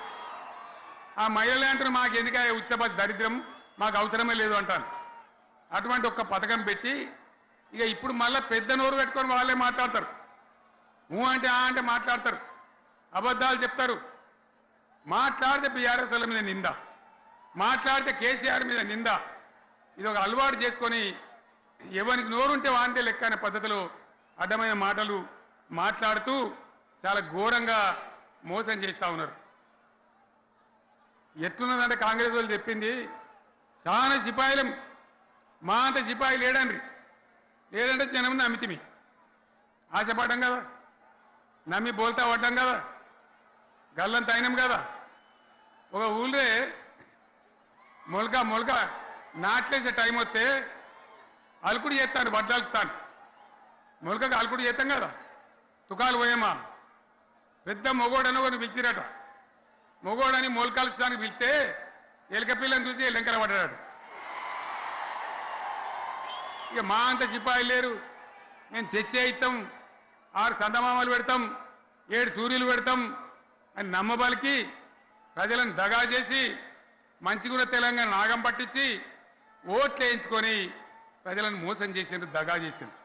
ఆ మహిళలే అంటారు, మాకు ఎందుకు ఉచిత బస్ దరిద్రం, మాకు అవసరమే లేదు అంటాను. అటువంటి ఒక్క పథకం పెట్టి ఇక ఇప్పుడు మళ్ళీ పెద్ద నోరు పెట్టుకొని వాళ్ళే మాట్లాడతారు. అంటే అంటే మాట్లాడతారు, అబద్ధాలు చెప్తారు. మాట్లాడితే బీఆర్ఎస్ వాళ్ళ మీద నింద, మాట్లాడితే కేసీఆర్ మీద నింద. ఇది ఒక అలవాటు చేసుకొని ఎవరికి నోరుంటే వాంతే లెక్క అనే పద్ధతిలో అడ్డమైన మాటలు మాట్లాడుతూ చాలా ఘోరంగా మోసం చేస్తూ ఉన్నారు. ఎట్లున్నదంటే కాంగ్రెస్ వాళ్ళు చెప్పింది, చాలా సిపాయిలం, మా అంత సిపాయి లేడండి. లేదంటే జనం నమ్మితిమి, ఆశపడ్డాం కదా, నమ్మి బోల్తా పడ్డాం కదా, గల్లంత అయినాం కదా. ఒక ఊళ్ళే మొలక నాట్లేసే టైం వస్తే అలుకుడు చేస్తాను, వడ్లాలుతాను. మొలకకు అలుకుడు చేస్తాం కదా, తుకాలు పోయేమా. పెద్ద మొగోడని ఒకరిని పిలిచిరట. మొగోడని మొలకలుస్తానికి పిలిస్తే ఎలుక పిల్లని చూసి ఎల్లంకర పడ్డాడు. ఇక మా అంత సిపాయిలు లేరు, మేము తెచ్చే ఇస్తాం, 6 సందమామలు పెడతాం, 7 సూర్యులు పెడతాం అని నమ్మబలికి ప్రజలను దగా చేసి మంచిగున్న తెలంగాణ నాగం పట్టించి ఓట్లు వేయించుకొని ప్రజలను మోసం చేసిండ్రు, దగా చేసిండ్రు.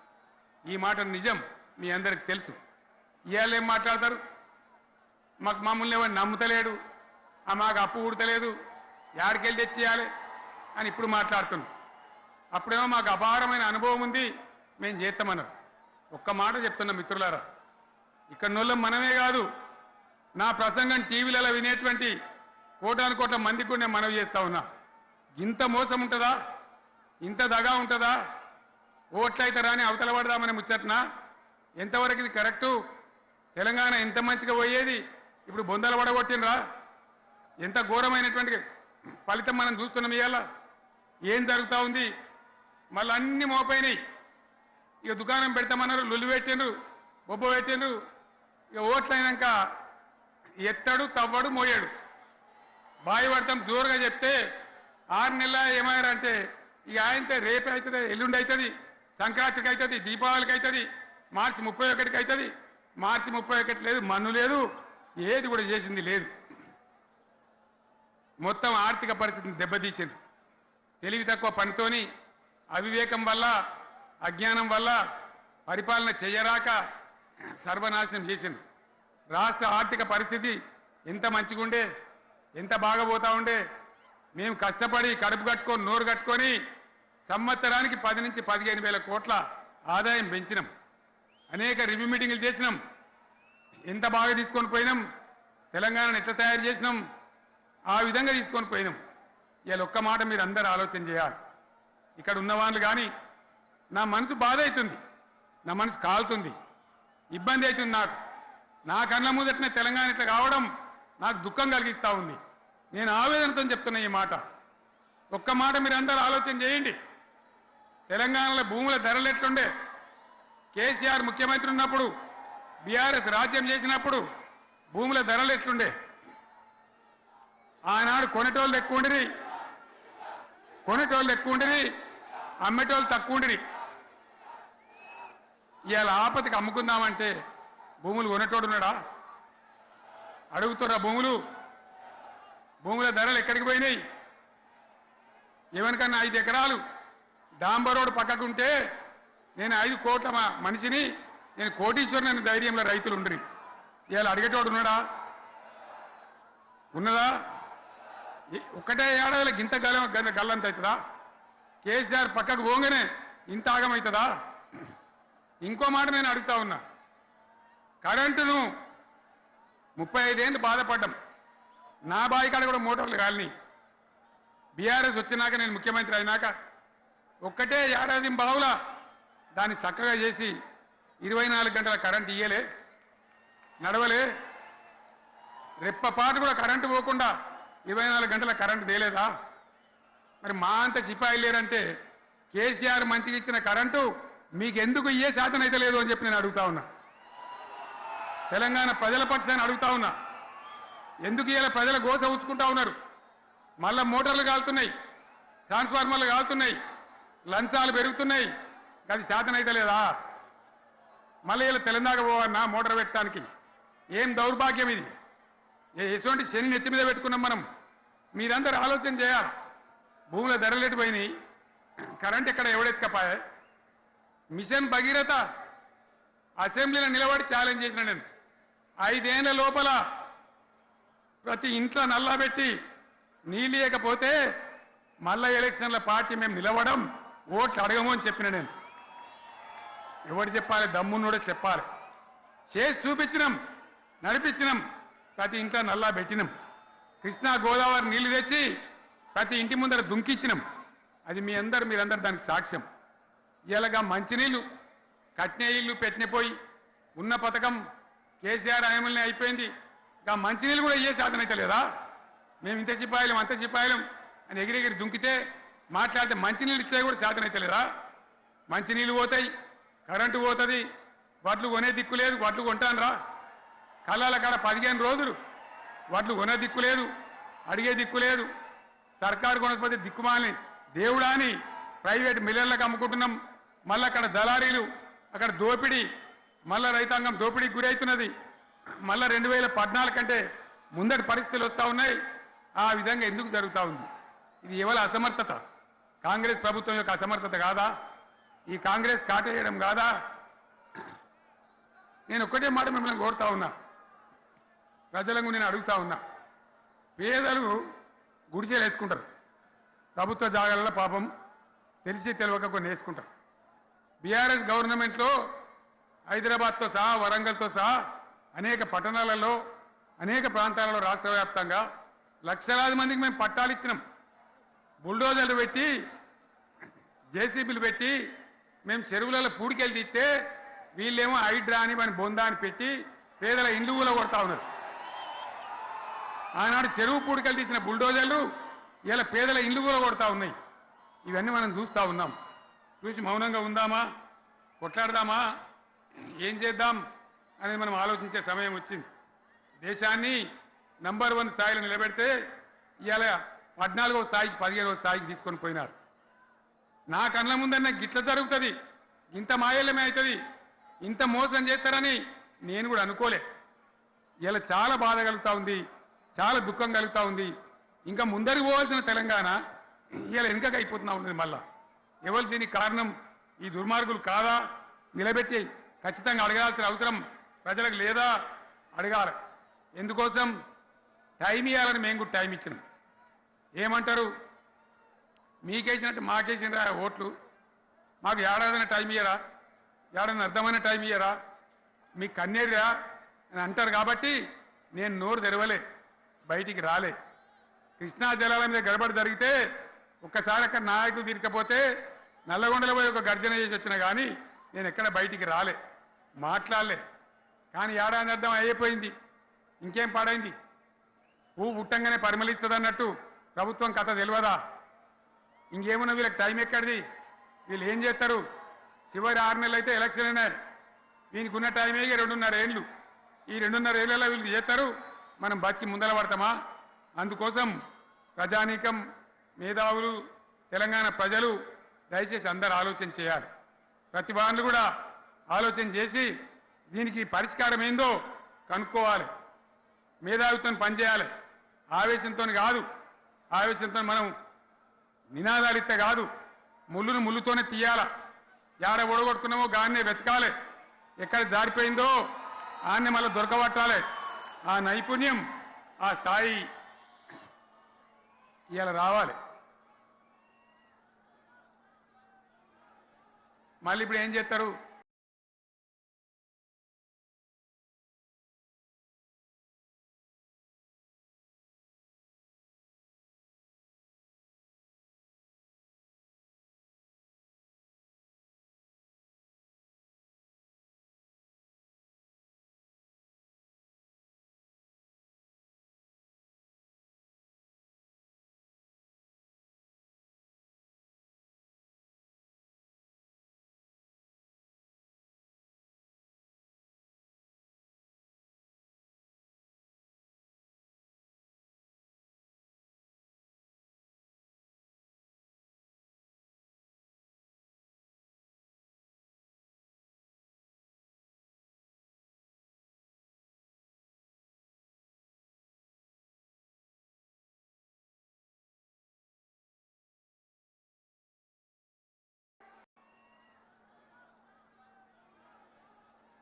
ఈ మాట నిజం, మీ అందరికి తెలుసు. ఇవాళ ఏం మాట్లాడతారు, మమ్మల్ని ఎవరు నమ్ముతలేడు, మాకు అప్పు ఊడతలేదు, యాడికెళ్ళి తెచ్చేయాలి అని ఇప్పుడు మాట్లాడుతున్నాం. అప్పుడేమో మాకు అపారమైన అనుభవం ఉంది, మేము చేస్తామన్నారు. ఒక్క మాట చెప్తున్నా మిత్రులారా, ఇక్కడ నోళ్ళం మనమే కాదు, నా ప్రసంగం టీవీలలో వినేటువంటి కోటాను కోట్ల మందికి కూడా నేను మనవి చేస్తా ఉన్నా. ఇంత మోసం ఉంటుందా, ఇంత దగా ఉంటుందా? ఓట్లయితే రాని అవతల పడదామని ముచ్చట్నా? ఎంతవరకు ఇది కరెక్టు? తెలంగాణ ఎంత మంచిగా పోయేది, ఇప్పుడు బొందలు పడగొట్టినరా? ఎంత ఘోరమైనటువంటి ఫలితం మనం చూస్తున్నాం. ఇవాళ ఏం జరుగుతూ ఉంది? మళ్ళీ అన్ని మోపైనాయి. ఇక దుకాణం పెడతామన్నారు, లొల్లు పెట్టిండ్రు, బొబ్బ పెట్టిండ్రు. ఇక ఓట్లయినాక ఎత్తడు, తవ్వడు, మోయాడు. బాయి పడతాం జోరుగా చెప్తే 6 నెలల ఏమయ్యారంటే ఇక ఆయనతో రేపు అవుతుంది, ఎల్లుండి అవుతుంది, సంక్రాంతికి అవుతుంది, దీపావళికి అవుతుంది, మార్చి 31కి అవుతుంది. మార్చి 31 లేదు, మన్ను లేదు, ఏది కూడా చేసింది లేదు. మొత్తం ఆర్థిక పరిస్థితిని దెబ్బతీసింది. తెలివి తక్కువ పనితోని అవివేకం వల్ల అజ్ఞానం వల్ల పరిపాలన చేయరాక సర్వనాశనం చేసింది. రాష్ట్ర ఆర్థిక పరిస్థితి ఎంత మంచిగుండే, ఎంత బాగా పోతా ఉండే. మేము కష్టపడి కడుపు కట్టుకొని నోరు కట్టుకొని సంవత్సరానికి 10 నుంచి 15 వేల కోట్ల ఆదాయం పెంచినాం. అనేక రివ్యూ మీటింగులు చేసినాం. ఎంత బాగా తీసుకొని పోయినాం, తెలంగాణను ఎట్లా తయారు చేసినాం, ఆ విధంగా తీసుకొని పోయినాం. ఇవాళ ఒక్క మాట మీరు అందరూ ఆలోచన చేయాలి. ఇక్కడ ఉన్న వాళ్ళు కానీ నా మనసు బాధ అవుతుంది, నా మనసు కాలుతుంది, ఇబ్బంది అవుతుంది. నా కళ్ళ ముందటనే తెలంగాణ ఇట్లా కావడం నాకు దుఃఖం కలిగిస్తూ ఉంది. నేను ఆవేదనతో చెప్తున్నా ఈ మాట. ఒక్క మాట మీరు అందరూ ఆలోచన చేయండి. తెలంగాణలో భూముల ధరలు ఎట్లుండే, కేసీఆర్ ముఖ్యమంత్రి ఉన్నప్పుడు బీఆర్ఎస్ రాజ్యం చేసినప్పుడు భూముల ధరలు ఎట్లుండే. ఆనాడు కొనేటోళ్ళు ఎక్కువ ఉండిరి, అమ్మేటోళ్ళు తక్కువ ఉండిరి. ఇవాళ ఆపతికి అమ్ముకుందామంటే భూములు కొనేటోడు ఉన్నాడా? అడుగుతున్నా భూముల ధరలు ఎక్కడికి పోయినాయి? ఎవరికన్నా 5 ఎకరాలు డాంబర్ రోడ్డు పక్కకుంటే నేను 5 కోట్ల మనిషిని, నేను కోటీశ్వరుని ధైర్యంలో రైతులు ఉండ్రి. ఇవాళ అడిగేటోడు ఉన్నాడా? ఉన్నదా? ఒక్కటే ఏడాదిలో గింత గల్లంత అవుతుందా? కేసీఆర్ పక్కకు పోగానే ఇంత ఆగమవుతుందా? ఇంకో మాట నేను అడుగుతా ఉన్నా. కరెంటును 35 ఏళ్ళు బాధపడ్డాం. నా బావి కాడ కూడా మోటార్లు కాలిని. బీఆర్ఎస్ వచ్చినాక నేను ముఖ్యమంత్రి అయినాక ఒక్కటే ఏడాది బావులా దాన్ని చక్కగా చేసి 24 గంటల కరెంటు ఇయ్యలే, నడవలే. రెప్పపాటు కూడా కరెంటు పోకుండా 24 గంటల కరెంటు తేలేదా? మరి మా అంత సిపాయిలు లేరంటే కేసీఆర్ మంచిగా ఇచ్చిన కరెంటు మీకెందుకు ఇయ్యే శాతం అయితే లేదు అని చెప్పి నేను అడుగుతా ఉన్నా. తెలంగాణ ప్రజల పక్షాన్ని అడుగుతా ఉన్నా. ఎందుకు ఇలా ప్రజల గోస ఉంచుకుంటా ఉన్నారు? మళ్ళా మోటార్లు కాలుతున్నాయి, ట్రాన్స్ఫార్మర్లు కాలుతున్నాయి, లంచాలు పెరుగుతున్నాయి. అది శాతం అయితే లేదా? మళ్ళీ ఇలా తెలంగాణ పోవన్నా మోటార్ పెట్టడానికి? ఏం దౌర్భాగ్యం ఇది! ఎటువంటి శని నెత్తి మీద పెట్టుకున్నాం మనం. మీరందరూ ఆలోచన చేయాలి. భూముల ధరలు ఎటుపోయినాయి, కరెంట్ ఎక్కడ ఎవడెత్తుకపోయా? మిషన్ భగీరథ అసెంబ్లీలో నిలబడి ఛాలెంజ్ చేసిన నేను. 5 ఏళ్ల లోపల ప్రతి ఇంట్లో నల్లా పెట్టి నీళ్ళు ఇవ్వకపోతే మళ్ళా ఎలక్షన్ల పార్టీ మేము నిలవడం, ఓట్లు అడగము అని చెప్పిన నేను. ఎవడు చెప్పాలి? దమ్మున్నోడే చెప్పాలి. చేసి చూపించినాం, నడిపించినాం. ప్రతి ఇంట్లో నల్లా పెట్టినాం. కృష్ణా గోదావరి నీళ్లు తెచ్చి ప్రతి ఇంటి ముందర దుంకిచ్చినాం. అది మీరందరూ దానికి సాక్ష్యం. ఇలాగా మంచినీళ్ళు కట్నే ఇల్లు పెట్టినపోయి ఉన్న పథకం కేసీఆర్ హయాంలోనే అయిపోయింది. ఇంకా మంచినీళ్ళు కూడా ఇయ్యే శాతం అయితే లేదా? మేము ఇంత సిపాయిలం అంత సిపాయిలం అని ఎగిరెగిరి దుంకితే మాట్లాడితే మంచినీళ్ళు ఇచ్చే కూడా శాతం అయితే లేదా? మంచినీళ్ళు పోతాయి, కరెంటు పోతుంది, వడ్లు కొనే దిక్కు లేదు. వడ్లు కొంటాను రా, కళ్ళాల కాడ 15 రోజులు వడ్లు కొనే దిక్కు లేదు, అడిగే దిక్కు లేదు. సర్కారు కొనకపోతే దిక్కుమాలని దేవుడా అని ప్రైవేట్ మిల్లర్లకు అమ్ముకుంటున్నాం. మళ్ళీ అక్కడ దళారీలు, అక్కడ దోపిడీ, మళ్ళీ రైతాంగం దోపిడీకి గురవుతున్నది. మళ్ళీ 2014 కంటే ముందటి పరిస్థితులు వస్తూ ఉన్నాయి. ఆ విధంగా ఎందుకు జరుగుతూ ఉంది? ఇది ఎవరి అసమర్థత? కాంగ్రెస్ ప్రభుత్వం యొక్క అసమర్థత కాదా? ఈ కాంగ్రెస్ కాటేయడం కాదా? నేను ఒక్కటే మాట మిమ్మల్ని కోరుతా ఉన్నా, ప్రజలకు నేను అడుగుతా ఉన్నా. పేదలు గుడిసెలు వేసుకుంటారు, ప్రభుత్వ జాగాలలో పాపం తెలిసి తెలియక కొన్ని వేసుకుంటారు. బీఆర్ఎస్ గవర్నమెంట్లో హైదరాబాద్తో సహా వరంగల్తో సహా అనేక పట్టణాలలో అనేక ప్రాంతాలలో రాష్ట్ర వ్యాప్తంగా లక్షలాది మందికి మేము పట్టాలు ఇచ్చినాం. బుల్డోజర్లు పెట్టి జేసీబీలు పెట్టి మేము చెరువులలో పూడికెళ్ళి తీస్తే వీళ్ళేమో హైడ్రా అని మన బొందా అని పెట్టి పేదల ఇండ్లు కూడా కొడతా ఉన్నారు. ఆనాడు చెరువు పూడికెళ్ళి తీసిన బుల్డోజర్లు ఇలా పేదల ఇండ్లు కూడా కొడతా ఉన్నాయి. ఇవన్నీ మనం చూస్తూ ఉన్నాం. చూసి మౌనంగా ఉందామా, కొట్లాడదామా, ఏం చేద్దాం అనేది మనం ఆలోచించే సమయం వచ్చింది. దేశాన్ని నంబర్ 1 స్థాయిలో నిలబెడితే ఇవాళ 14వ స్థాయికి 15వ స్థాయికి తీసుకొని పోయినారు. నా కళ్ళ ముందన్న గిట్ల జరుగుతుంది, ఇంత మాయల్యమే అవుతుంది, ఇంత మోసం చేస్తారని నేను కూడా అనుకోలే. ఇలా చాలా బాధ కలుగుతూ ఉంది, చాలా దుఃఖం కలుగుతూ ఉంది. ఇంకా ముందరికి పోవాల్సిన తెలంగాణ ఇలా వెనుకకు అయిపోతున్నా ఉన్నది. మళ్ళా ఎవరు దీనికి కారణం? ఈ దుర్మార్గులు కాదా? నిలబెట్టి ఖచ్చితంగా అడగాల్సిన అవసరం ప్రజలకు లేదా? అడగాలి. ఎందుకోసం? టైం ఇవ్వాలని మేము కూడా టైం ఇచ్చినాం. ఏమంటారు? మీకేసినట్టు మాకేసినరా ఓట్లు? మాకు ఏడాదిన టైం ఇయ్యరా? ఏడాదిన అర్థమైన టైం ఇయ్యరా? మీకు కన్నేరురా అని అంటారు. కాబట్టి నేను నోరు తెరవలే, బయటికి రాలే. కృష్ణా జలాల మీద గడబడి జరిగితే ఒక్కసారి అక్కడ నాయకులు తీరకపోతే నల్లగొండలో పోయి ఒక గర్జన చేసి వచ్చినా కానీ నేను ఎక్కడ బయటికి రాలే, మాట్లాడలే. కానీ ఏడాది అర్థం అయిపోయింది. ఇంకేం పాడైంది? పువ్వు పుట్టంగానే పరిమళిస్తుంది అన్నట్టు ప్రభుత్వం కథ తెలియదా? ఇంకేమన్నా వీళ్ళకి టైం ఎక్కడిది? వీళ్ళు ఏం చేస్తారు? చివరి 6 నెలలు అయితే ఎలక్షన్ అయినాయి. వీనికి ఉన్న టైమే 2.5 ఏళ్ళు. ఈ 2.5 ఏళ్ళలో వీళ్ళు చేస్తారు. మనం బతికి ముందర పడతామా? అందుకోసం ప్రజానీకం, మేధావులు, తెలంగాణ ప్రజలు దయచేసి అందరూ ఆలోచన చేయాలి. ప్రతి వాళ్ళు కూడా ఆలోచన చేసి దీనికి పరిష్కారం ఏందో కనుక్కోవాలి. మేధావితో పనిచేయాలి. ఆవేశంతో కాదు. ఆవేశంతో మనం నినాదాలు ఇస్తే కాదు, ముళ్ళును ముళ్ళుతోనే తీయాల. యాడ ఒడగొట్టుకున్నామో గాన్నే వెతకాలి. ఎక్కడ జారిపోయిందో ఆన్నే మళ్ళీ దొరకబట్టాలి. ఆ నైపుణ్యం, ఆ స్థాయి ఇవాళ రావాలి. మళ్ళీ ఇప్పుడు ఏం చేస్తారు?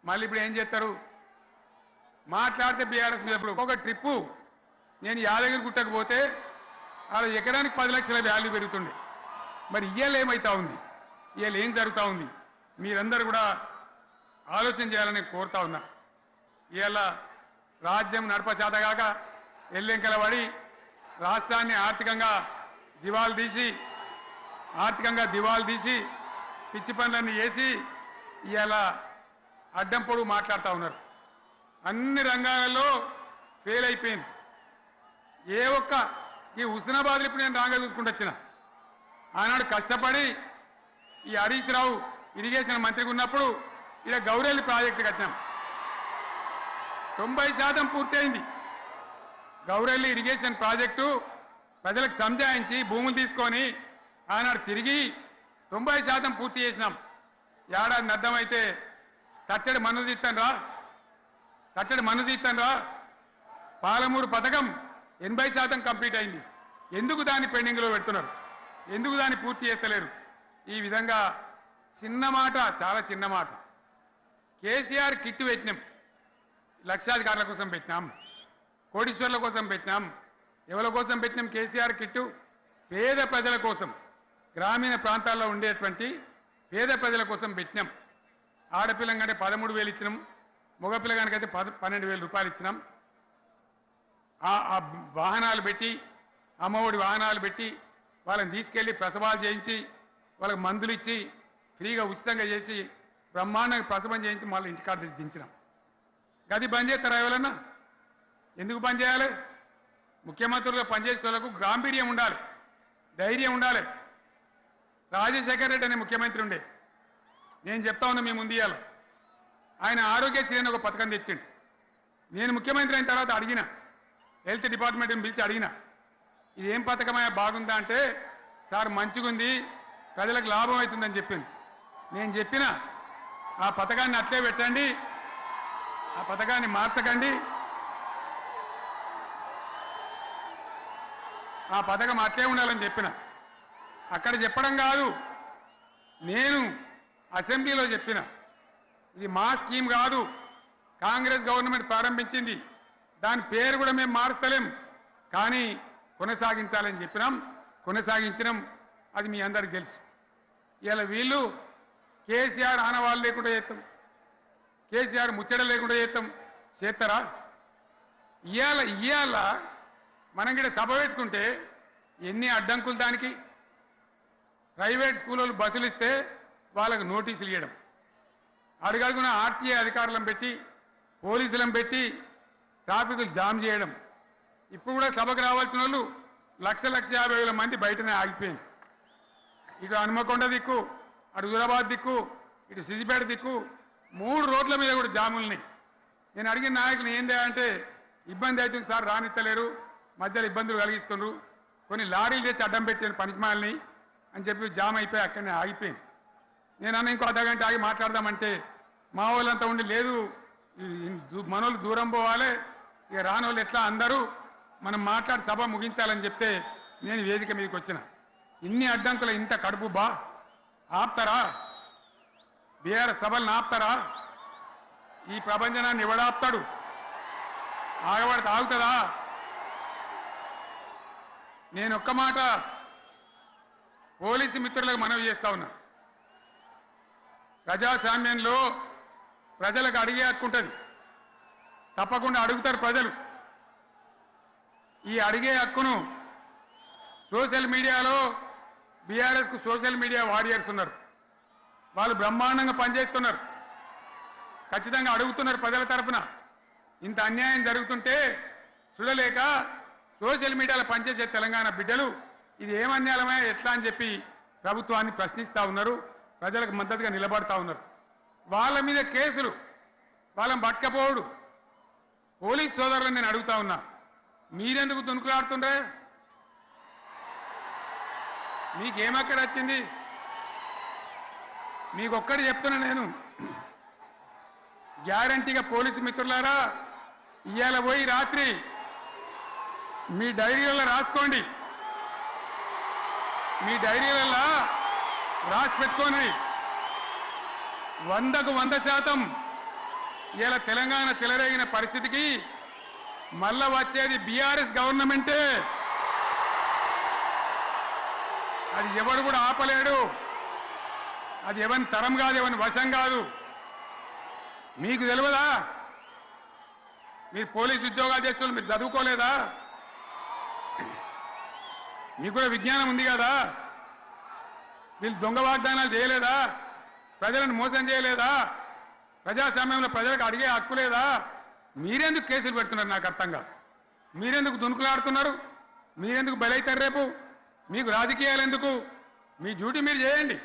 మళ్ళీ ఇప్పుడు ఏం చేస్తారు? మాట్లాడితే బీఆర్ఎస్ మీద ఇప్పుడు ఒక ట్రిప్పు నేను యాదగిరి గుట్టకు పోతే అలా ఎకరానికి 10 లక్షల వాల్యూ పెరుగుతుండే. మరి ఇవాళ ఏమవుతా ఉంది? ఇవాళ ఏం జరుగుతూ ఉంది? మీరందరూ కూడా ఆలోచన చేయాలని కోరుతా ఉన్నా. ఇవాళ రాజ్యం నడపచేతగాక ఎల్లెంకల పడి రాష్ట్రాన్ని ఆర్థికంగా దివాలు తీసి పిచ్చి పనులన్నీ చేసి ఇవాళ అడ్డం పొడుగు మాట్లాడుతూ ఉన్నారు. అన్ని రంగాలలో ఫెయిల్ అయిపోయింది. ఏ ఒక్క ఈ హుస్నాబాద్లో ఇప్పుడు నేను రాగా చూసుకుంటూ వచ్చిన ఆనాడు కష్టపడి ఈ హరీష్ రావు ఇరిగేషన్ మంత్రిగా ఉన్నప్పుడు ఇలా గౌరెల్లి ప్రాజెక్టు కట్టినాం. 90% పూర్తయింది. గౌరెల్లి ఇరిగేషన్ ప్రాజెక్టు ప్రజలకు సంజాయించి భూములు తీసుకొని ఆనాడు తిరిగి 90% పూర్తి చేసినాం. ఏడాది అర్థమైతే తట్టడి మన్ను తీస్తాను రా. పాలమూరు పథకం 80% కంప్లీట్ అయింది. ఎందుకు దాన్ని పెండింగ్లో పెడుతున్నారు? ఎందుకు దాన్ని పూర్తి చేస్తలేరు? ఈ విధంగా చిన్న మాట, చాలా చిన్న మాట. కేసీఆర్ కిట్ పెట్టినాం. లక్షాధికారుల కోసం పెట్టినాం, కోటీశ్వర్ల కోసం పెట్టినాం. ఎవరి కోసం పెట్టినాం కేసీఆర్ కిట్టు? పేద ప్రజల కోసం, గ్రామీణ ప్రాంతాల్లో ఉండేటువంటి పేద ప్రజల కోసం పెట్టినాం. ఆడపిల్లంటే 13,000 ఇచ్చినాం, మగపిల్లగానికైతే 12,000 రూపాయలు ఇచ్చినాం. ఆ వాహనాలు పెట్టి, అమ్మఒడి వాహనాలు పెట్టి వాళ్ళని తీసుకెళ్ళి ప్రసవాలు చేయించి వాళ్ళకి మందులు ఇచ్చి ఫ్రీగా ఉచితంగా చేసి బ్రహ్మాండంగా ప్రసవం చేయించి మళ్ళీ ఇంటికాడ దించినాం. గది బంద్ చేస్తారా ఎవరన్నా? ఎందుకు బంద్ చేయాలి? ముఖ్యమంత్రులుగా పనిచేసే వాళ్ళకు గాంభీర్యం ఉండాలి, ధైర్యం ఉండాలి. రాజశేఖర్ రెడ్డి అనే ముఖ్యమంత్రి ఉండే, నేను చెప్తా ఉన్నా మీ ముందు ఇయ్యాల. ఆయన ఆరోగ్యశ్రీ అని ఒక పథకం తెచ్చిండు. నేను ముఖ్యమంత్రి అయిన తర్వాత అడిగిన, హెల్త్ డిపార్ట్మెంట్ని పిలిచి అడిగిన, ఇది ఏం పథకమయ్యా, బాగుందా అంటే, సార్ మంచిగుంది, ప్రజలకు లాభం అవుతుందని చెప్పింది. నేను చెప్పిన ఆ పథకాన్ని అట్లే పెట్టండి, ఆ పథకాన్ని మార్చకండి, ఆ పథకం అట్లే ఉండాలని చెప్పిన. అక్కడ చెప్పడం కాదు, నేను అసెంబ్లీలో చెప్పిన ఇది మా స్కీమ్ కాదు, కాంగ్రెస్ గవర్నమెంట్ ప్రారంభించింది, దాని పేరు కూడా మేము మారుస్తలేం, కానీ కొనసాగించాలని చెప్పినాం, కొనసాగించినాం. అది మీ అందరికి తెలుసు. ఇలా వీళ్ళు కేసీఆర్ ఆనవాళ్ళు లేకుండా చేస్తాం, కేసీఆర్ ముచ్చట లేకుండా చేస్తారా? ఇవాళ మనం కూడా సభ పెట్టుకుంటే ఎన్ని అడ్డంకులు దానికి. ప్రైవేట్ స్కూళ్ళు బస్సులు ఇస్తే వాళ్ళకు నోటీసులు ఇవ్వడం, అడుగడుగున ఆర్టీఏ అధికారులను పెట్టి పోలీసులను పెట్టి ట్రాఫిక్లు జామ్ చేయడం. ఇప్పుడు కూడా సభకు రావాల్సిన వాళ్ళు 1,50,000 మంది బయటనే ఆగిపోయింది. ఇటు హనుమకొండ దిక్కు, అటు హుజరాబాద్ దిక్కు, ఇటు సిద్దిపేట దిక్కు 3 రోడ్ల మీద కూడా జాములున్నాయి. నేను అడిగిన నాయకులు ఏంది అంటే ఇబ్బంది అవుతుంది సార్, రానిత్తలేరు, మధ్యలో ఇబ్బందులు కలిగిస్తున్నారు, కొన్ని లారీలు తెచ్చి అడ్డం పెట్టాను పనికిమాలని అని చెప్పి జామ్ అయిపోయి అక్కడనే ఆగిపోయింది. నేను అన్న ఇంకో అర్ధగంట ఆగి మాట్లాడదామంటే మా వాళ్ళంతా ఉండి లేదు, మనోళ్ళు దూరం పోవాలి, ఇక రానోళ్ళు ఎట్లా అందరూ మనం మాట్లాడి సభ ముగించాలని చెప్తే నేను వేదిక మీదకి వచ్చిన. ఇన్ని అడ్డంకులు ఇంత కడుపు ఆపుతారా? బీఆర్ఎస్ సభలను ఆపుతారా? ఈ ప్రపంచనాన్ని ఎవడాపుతాడు? ఆగబడితే ఆగుతుందా? నేను ఒక్క మాట పోలీసు మిత్రులకు మనవి చేస్తా ఉన్నా. ప్రజాస్వామ్యంలో ప్రజలకు అడిగే హక్కు ఉంటుంది, తప్పకుండా అడుగుతారు ప్రజలు. ఈ అడిగే హక్కును సోషల్ మీడియాలో బీఆర్ఎస్కు సోషల్ మీడియా వారియర్స్ ఉన్నారు, వాళ్ళు బ్రహ్మాండంగా పనిచేస్తున్నారు, ఖచ్చితంగా అడుగుతున్నారు ప్రజల తరఫున. ఇంత అన్యాయం జరుగుతుంటే చూడలేక సోషల్ మీడియాలో పనిచేసే తెలంగాణ బిడ్డలు ఇది ఏమన్యాయమే ఎట్లా అని చెప్పి ప్రభుత్వాన్ని ప్రశ్నిస్తూ ఉన్నారు, ప్రజలకు మద్దతుగా నిలబడతా ఉన్నారు. వాళ్ళ మీద కేసులు, వాళ్ళని పట్టుకపోవడు. పోలీస్ సోదరులను నేను అడుగుతా ఉన్నా, మీరెందుకు దునుకులాడుతుండే? మీకేమక్కడ వచ్చింది? మీకు ఒక్కటి చెప్తున్నా నేను, గ్యారంటీగా పోలీసు మిత్రులారా, ఇవాళ పోయి రాత్రి మీ డైరీలలో రాసుకోండి, మీ డైరీలలో రాసి పెట్టుకోండి. 100కు 100% ఇలా తెలంగాణ చెలరేగిన పరిస్థితికి మళ్ళా వచ్చేది బీఆర్ఎస్ గవర్నమెంటే. అది ఎవరు కూడా ఆపలేడు, అది ఎవరి తరం కాదు, ఎవరి వశం కాదు. మీకు తెలియదా? మీరు పోలీసు ఉద్యోగాలు చేస్తున్నారు, మీరు చదువుకోలేదా? మీకు కూడా విజ్ఞానం ఉంది కదా? వీళ్ళు దొంగ వాగ్దానాలు చేయలేదా? ప్రజలను మోసం చేయలేదా? ప్రజాస్వామ్యంలో ప్రజలకు అడిగే హక్కు లేదా? మీరెందుకు కేసులు పెడుతున్నారు? నాకు అర్థం కాదు. మీరెందుకు దునుకులాడుతున్నారు? మీరెందుకు బలైతారు? రేపు మీకు రాజకీయాలు ఎందుకు? మీ డ్యూటీ మీరు చేయండి.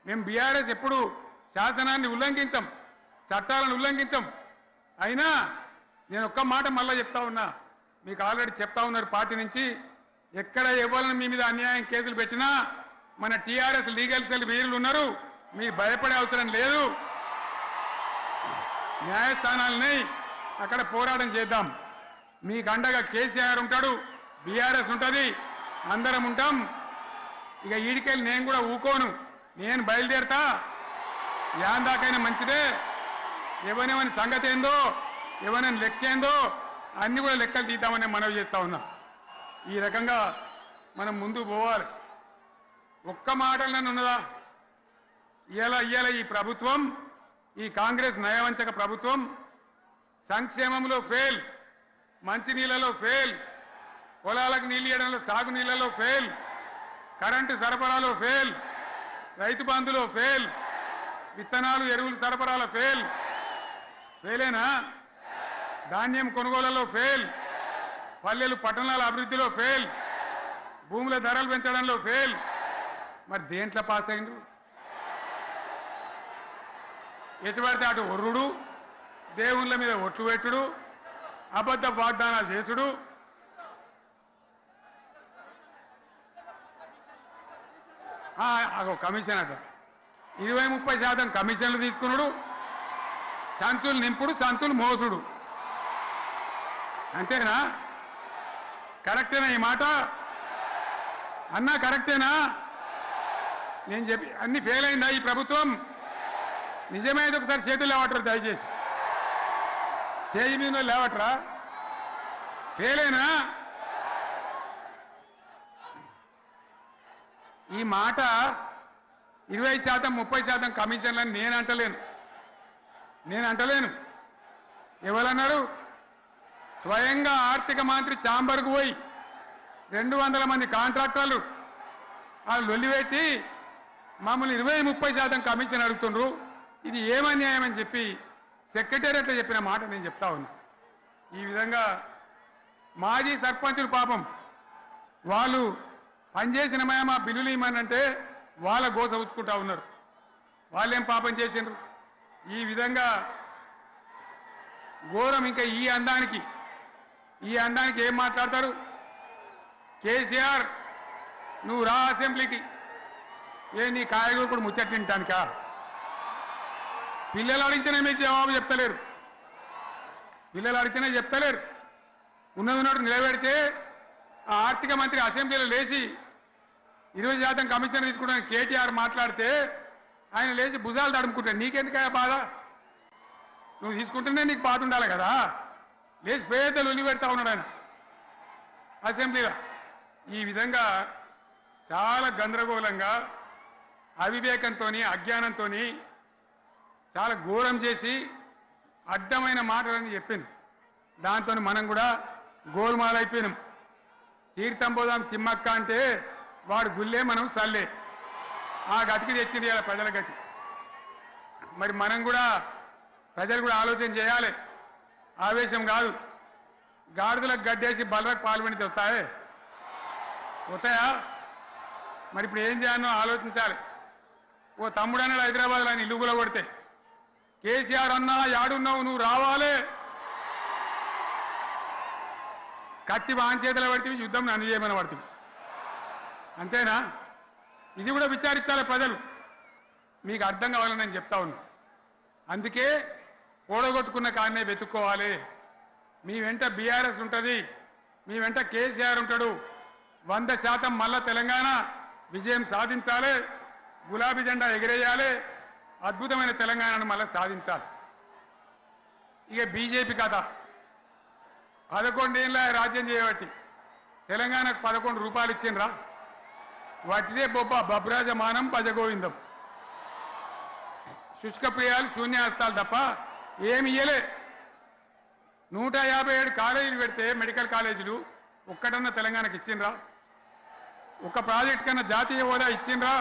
మేము బీఆర్ఎస్ ఎప్పుడు శాసనాన్ని ఉల్లంఘించం, చట్టాలను ఉల్లంఘించం. అయినా నేను ఒక్క మాట మళ్ళీ చెప్తా ఉన్నా, మీకు ఆల్రెడీ చెప్తా ఉన్నారు పార్టీ నుంచి, ఎక్కడ ఎవరిని మీ మీద అన్యాయం కేసులు పెట్టినా మన టీఆర్ఎస్ లీగల్ సెల్ వీరులు ఉన్నారు, మీరు భయపడే అవసరం లేదు. న్యాయస్థానాలని అక్కడ పోరాటం చేద్దాం. మీకు అండగా కేసీఆర్ ఉంటాడు, బీఆర్ఎస్ ఉంటుంది, అందరం ఉంటాం. ఇక ఈడికెళ్ళి నేను కూడా ఊకోను, నేను బయలుదేరతా. యాందాకైనా మంచిదే. ఎవరెవరి సంగతి ఏందో, ఎవరైనా లెక్కేందో అన్ని కూడా లెక్కలు తీద్దామని మనవి చేస్తా ఉన్నా. ఈ రకంగా మనం ముందుకు పోవాలి. ఒక్క మాటలను ఉన్నదా? ఇవాళ ఈ ప్రభుత్వం, ఈ కాంగ్రెస్ నయవంచక ప్రభుత్వం సంక్షేమంలో ఫెయిల్, మంచినీళ్ళలో ఫెయిల్, పొలాలకు నీళ్ళు ఇవ్వడంలో, సాగునీళ్ళలో ఫెయిల్, కరెంటు సరఫరాలో ఫెయిల్, రైతు బంధులో ఫెయిల్, విత్తనాలు ఎరువులు సరఫరాలో ఫెయిలేనా? ధాన్యం కొనుగోలులో ఫెయిల్, పల్లెలు పట్టణాల అభివృద్ధిలో ఫెయిల్, భూముల ధరలు పెంచడంలో ఫెయిల్. మరి దేంట్లో పాస్ అయిండు? ఎటుపడితే అటు ఒర్రుడు, దేవుళ్ళ మీద ఒట్లు పెట్టుడు, అబద్ధ వాగ్దానాలు చేసుడు. కమిషన్ అట 20-30% కమిషన్లు తీసుకున్నాడు, సంచులు నింపుడు, సంచులు మోసుడు. అంతేనా? కరెక్టేనా ఈ మాట? అన్నా కరెక్టేనా? నేను చెప్పి అన్ని ఫెయిల్ అయిందా ఈ ప్రభుత్వం? నిజమైతే ఒకసారి చేతులు లేవటరు దయచేసి. స్టేజ్ మీద లేవట్రా? ఫెయిల్ అయినా ఈ మాట 20% 30% కమిషన్లని నేను అంటలేను. ఎవరన్నారు? స్వయంగా ఆర్థిక మంత్రి ఛాంబర్కు పోయి 200 మంది కాంట్రాక్టర్లు వాళ్ళు లొల్లిపెట్టి మమ్మల్ని 20-30% కమిషన్ అడుగుతుండ్రు, ఇది ఏమన్యాయం అని చెప్పి సెక్రటేరియట్లో చెప్పిన మాట నేను చెప్తా ఉన్నా. ఈ విధంగా మాజీ సర్పంచులు పాపం వాళ్ళు పనిచేసిన మా బిల్లులు ఇవ్వమనంటే వాళ్ళ గోస ఉచ్చుకుంటా ఉన్నారు. వాళ్ళేం పాపం చేసిండ్రు? ఈ విధంగా ఘోరం. ఇంకా ఈ అందానికి ఏం మాట్లాడతారు? కేసీఆర్ నువ్వు రా అసెంబ్లీకి, నీ కాయగూరు కూడా ముచ్చట్లు తింటానికా? పిల్లలు అడిగితేనే మీరు జవాబు చెప్తలేరు. ఉన్నట్టు నిలబెడితే ఆ ఆర్థిక మంత్రి అసెంబ్లీలో లేచి 20% కమిషన్ తీసుకుంటాను కేటీఆర్ మాట్లాడితే ఆయన లేచి భుజాలు తడుముకుంటాడు. నీకెందుకయ్యా బాధ? నువ్వు తీసుకుంటేనే నీకు బాధ ఉండాలి కదా. లేచి పేదలు ఉల్లి పెడతా ఉన్నాడు ఆయన అసెంబ్లీలో. ఈ విధంగా చాలా గందరగోళంగా అవివేకంతో అజ్ఞానంతో చాలా ఘోరం చేసి అడ్డమైన మాటలని చెప్పింది. దాంతో మనం కూడా గోల్మాలైపోయినాం. తీర్థం పోదాం తిమ్మక్క అంటే వాడు గుల్లే, మనం సల్లే. ఆ గతికి తెచ్చింది ఇలా ప్రజల గతి. మరి మనం కూడా ప్రజలు కూడా ఆలోచన చేయాలి. ఆవేశం కాదు. గాడిదలకు గడ్డేసి బలరకు పాల్పడితే వస్తాయా? మరి ఇప్పుడు ఏం చేయాలో ఆలోచించాలి. ఓ తమ్ముడు అన్నాడు హైదరాబాద్లో, ఆయన ఇల్లు కూడా కొడితే, కేసీఆర్ అన్నా యాడున్నావు, నువ్వు రావాలి. కత్తి వాంచేతలు పడితే యుద్ధం నన్ను చేయమని పడుతుంది. అంతేనా? ఇది కూడా విచారించాలి ప్రజలు. మీకు అర్థం కావాలని నేను చెప్తా ఉన్నా. అందుకే ఓడగొట్టుకున్న కాడనే వెతుక్కోవాలి. మీ వెంట బీఆర్ఎస్ ఉంటుంది, మీ వెంట కేసీఆర్ ఉంటాడు. 100% మళ్ళా తెలంగాణ విజయం సాధించాలి. గులాబీ జెండా ఎగిరేయాలి. అద్భుతమైన తెలంగాణను మళ్ళీ సాధించాలి. ఇక బీజేపీ కథ 11 ఏళ్ళ రాజ్యం చేయబట్టి తెలంగాణకు 11 రూపాయలు ఇచ్చిండ్రా? వాటిదే బబ్రాజమానం భజగోవిందం. శుష్క ప్రియాలు శూన్యాస్తాలు తప్ప ఏమి ఇయ్యలే. 157 కాలేజీలు పెడితే మెడికల్ కాలేజీలు ఒక్కటన్నా తెలంగాణకు ఇచ్చిండ్రా? ఒక్క ప్రాజెక్ట్ కన్నా జాతీయ హోదా ఇచ్చిండ్రా?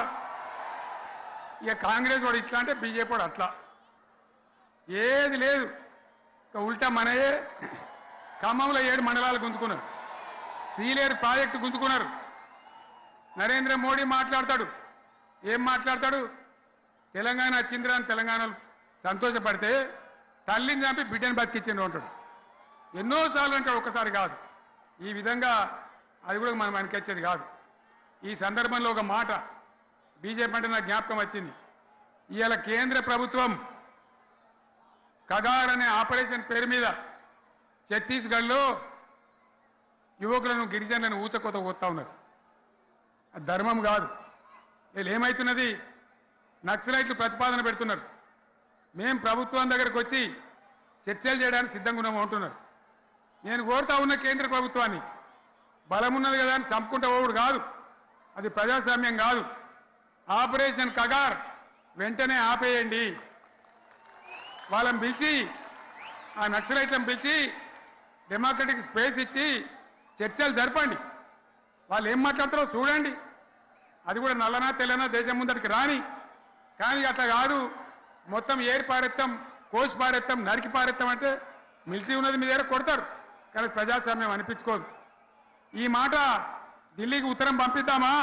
ఇక కాంగ్రెస్ వాడు ఇట్లా అంటే బీజేపీ వాడు అట్లా. ఏది లేదు. ఇక ఉల్టా మనయే ఖమ్మంలో 7 మండలాలు గుంజుకున్నారు. సీలేరు ప్రాజెక్టు గుంజుకున్నారు. నరేంద్ర మోడీ మాట్లాడతాడు. ఏం మాట్లాడతాడు? తెలంగాణ వచ్చిందిరా అని తెలంగాణలో సంతోషపడితే తల్లిని చంపి బిడ్డను బతికిచ్చిండ్రు అంటాడు. ఎన్నోసార్లు అంటాడు, ఒక్కసారి కాదు. ఈ విధంగా అది కూడా మనం వెనకొచ్చేది కాదు. ఈ సందర్భంలో ఒక మాట బీజేపీ అంటే నాకు జ్ఞాపకం వచ్చింది. ఇవాళ కేంద్ర ప్రభుత్వం కగార్ అనే ఆపరేషన్ పేరు మీద ఛత్తీస్గఢ్లో యువకులను గిరిజనులను ఊచకోత కొత్తా ఉన్నారు. అది ధర్మం కాదు. వీళ్ళు ఏమవుతున్నది? నక్సలైట్లు ప్రతిపాదన పెడుతున్నారు. మేము ప్రభుత్వం దగ్గరకు వచ్చి చర్చలు చేయడానికి సిద్ధంగా ఉన్నాము అంటున్నారు. నేను కోరుతా ఉన్న కేంద్ర ప్రభుత్వాన్ని, బలం ఉన్నది కదా అని చంపుకుంటా పోవుడు కాదు. అది ప్రజాస్వామ్యం కాదు. ఆపరేషన్ కగార్ వెంటనే ఆపేయండి. వాళ్ళని పిలిచి, ఆ నక్సలైట్లను పిలిచి డెమోక్రటిక్ స్పేస్ ఇచ్చి చర్చలు జరపండి. వాళ్ళు ఏం మాట్లాడతారో చూడండి. అది కూడా నల్లనా తెల్లనా దేశం ముందరికి రాని. కానీ అట్లా కాదు, మొత్తం ఏరి పారెత్తాం, కోసి పారెత్తాం, నరికి పారెత్తాం అంటే మిలిటరీ ఉన్నది మీ దగ్గర కొడతారు. కానీ ప్రజాస్వామ్యం అనిపించుకోదు. ఈ మాట ఢిల్లీకి ఉత్తరం పంపిద్దామా?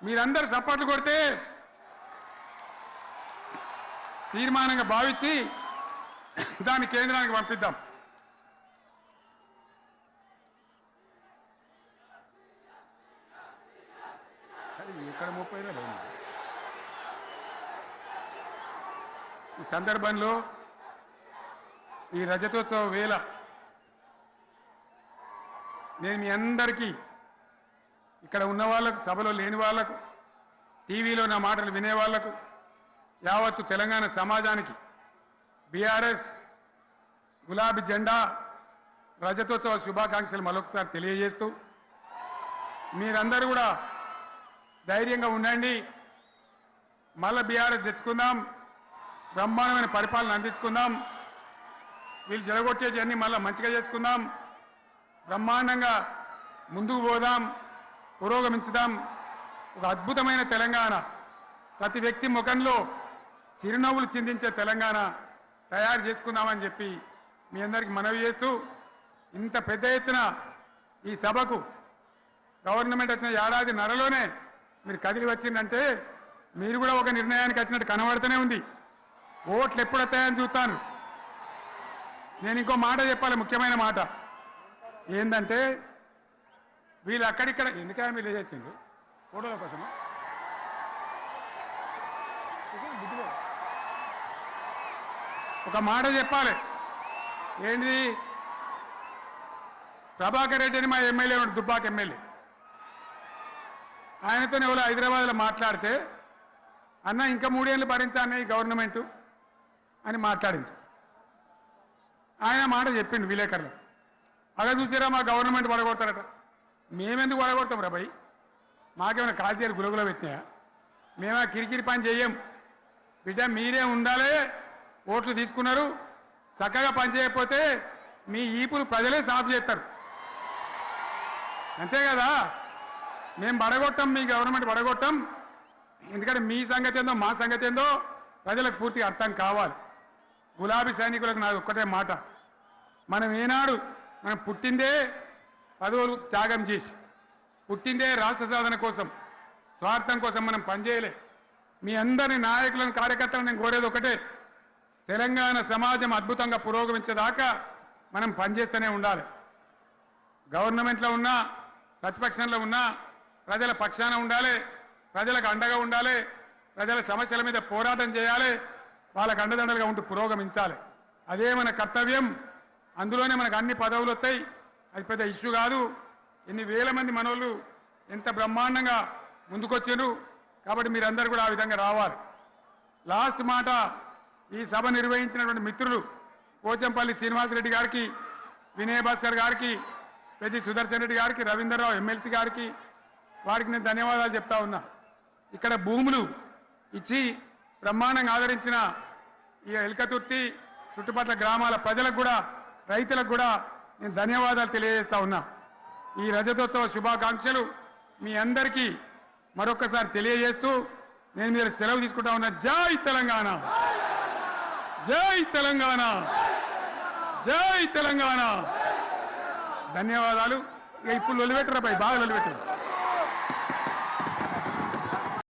మీరందరూ సపోర్ట్లు కొడితే తీర్మానంగా భావించి దాన్ని కేంద్రానికి పంపిద్దాం. ఇక్కడ 30 లేదు. ఈ సందర్భంలో ఈ రజతోత్సవ వేళ నేను మీ అందరికీ ఇక్కడ ఉన్న వాళ్ళకు, సభలో లేని వాళ్లకు, టీవీలో నా మాటలు వినే వాళ్లకు, యావత్తు తెలంగాణ సమాజానికి బీఆర్ఎస్ గులాబీ జెండా రజతోత్సవ శుభాకాంక్షలు మరొకసారి తెలియజేస్తూ, మీరందరూ కూడా ధైర్యంగా ఉండండి. మళ్ళీ బీఆర్ఎస్ తెచ్చుకుందాం, బ్రహ్మాండమైన పరిపాలన అందించుకుందాం, వీళ్ళు జరగొట్టేటివన్నీ మళ్ళీ మంచిగా చేసుకుందాం, బ్రహ్మాండంగా ముందుకు పోదాం, పురోగమించుదాం. ఒక అద్భుతమైన తెలంగాణ, ప్రతి వ్యక్తి ముఖంలో చిరునవ్వులు చిందించే తెలంగాణ తయారు చేసుకుందామని చెప్పి మీ అందరికీ మనవి చేస్తూ, ఇంత పెద్ద ఎత్తున ఈ సభకు గవర్నమెంట్ వచ్చిన ఏడాది నరలోనే మీరు కదిలి వచ్చిందంటే మీరు కూడా ఒక నిర్ణయానికి వచ్చినట్టు కనబడుతూనే ఉంది. ఓట్లు ఎప్పుడు వస్తాయని చూస్తాను. నేను ఇంకో మాట చెప్పాలి, ముఖ్యమైన మాట ఏంటంటే, వీళ్ళు అక్కడిక్కడ ఎందుకని మీరు లేచొచ్చిండ్రు ఫోటోల కోసమా? ఒక మాట చెప్పాలి, ఏంటి? ప్రభాకర్ రెడ్డి అని మా ఎమ్మెల్యే ఉన్నాడు, దుబ్బాక ఎమ్మెల్యే. ఆయనతో ఎవరో హైదరాబాద్లో మాట్లాడితే, అన్న ఇంకా 3 ఏళ్ళు భరించాను ఈ గవర్నమెంట్ అని మాట్లాడింది. ఆయన మాట చెప్పిండు విలేకరులు. అలా చూసారా మా గవర్నమెంట్ పడగొడతారట. మేమెందుకు పడగొడతాం రా భయ్? మాకేమైనా కాల్చేరు గురుగులో పెట్టినాయా? మేమా కిరికిరి పని చెయ్యం. బిడ్డ మీరే ఉండాలి, ఓట్లు తీసుకున్నారు, చక్కగా పని చేయకపోతే మీ ఈపులు ప్రజలే సాఫ్ చేస్తారు. అంతే కదా? మేము పడగొట్టాం, మీ గవర్నమెంట్ పడగొట్టాం. ఎందుకంటే మీ సంగతి ఏందో మా సంగతి ఏందో ప్రజలకు పూర్తిగా అర్థం కావాలి. గులాబీ సైనికులకు నాది ఒక్కటే మాట, మనం ఏనాడు మనం పుట్టిందే పదవులు త్యాగం చేసి, పుట్టిందే రాష్ట్ర సాధన కోసం, స్వార్థం కోసం మనం పనిచేయలే. మీ అందరి నాయకులను, కార్యకర్తలను నేను కోరేది ఒకటే, తెలంగాణ సమాజం అద్భుతంగా పురోగమించేదాకా మనం పనిచేస్తూనే ఉండాలి. గవర్నమెంట్లో ఉన్నా, ప్రతిపక్షంలో ఉన్నా ప్రజల పక్షాన ఉండాలి, ప్రజలకు అండగా ఉండాలి, ప్రజల సమస్యల మీద పోరాటం చేయాలి, వాళ్ళకు అండదండలుగా ఉంటూ పురోగమించాలి. అదే మన కర్తవ్యం. అందులోనే మనకు అన్ని పదవులు వస్తాయి. అది పెద్ద ఇష్యూ కాదు. ఎన్ని వేల మంది మనోళ్ళు ఎంత బ్రహ్మాండంగా ముందుకొచ్చారు. కాబట్టి మీరందరూ కూడా ఆ విధంగా రావాలి. లాస్ట్ మాట, ఈ సభ నిర్వహించినటువంటి మిత్రులు పోచంపల్లి శ్రీనివాసరెడ్డి గారికి, వినయ్ భాస్కర్ గారికి, పెద్ది సుదర్శన్ రెడ్డి గారికి, రవీంద్రరావు ఎమ్మెల్సీ గారికి, వారికి నేను ధన్యవాదాలు చెప్తా ఉన్నా. ఇక్కడ భూములు ఇచ్చి బ్రహ్మాండంగా ఆదరించిన ఈ ఎల్కతుర్తి చుట్టుపక్కల గ్రామాల ప్రజలకు కూడా, రైతులకు కూడా నేను ధన్యవాదాలు తెలియజేస్తా ఉన్నా. ఈ రజతోత్సవ శుభాకాంక్షలు మీ అందరికీ మరొకసారి తెలియజేస్తూ నేను మీరు సెలవు తీసుకుంటా ఉన్నా. జై తెలంగాణ, జై తెలంగాణ, జై తెలంగాణ. ధన్యవాదాలు. ఇక ఇప్పుడు లొలిపెట్టరా పై, బాగా లొలిపెట్టారు.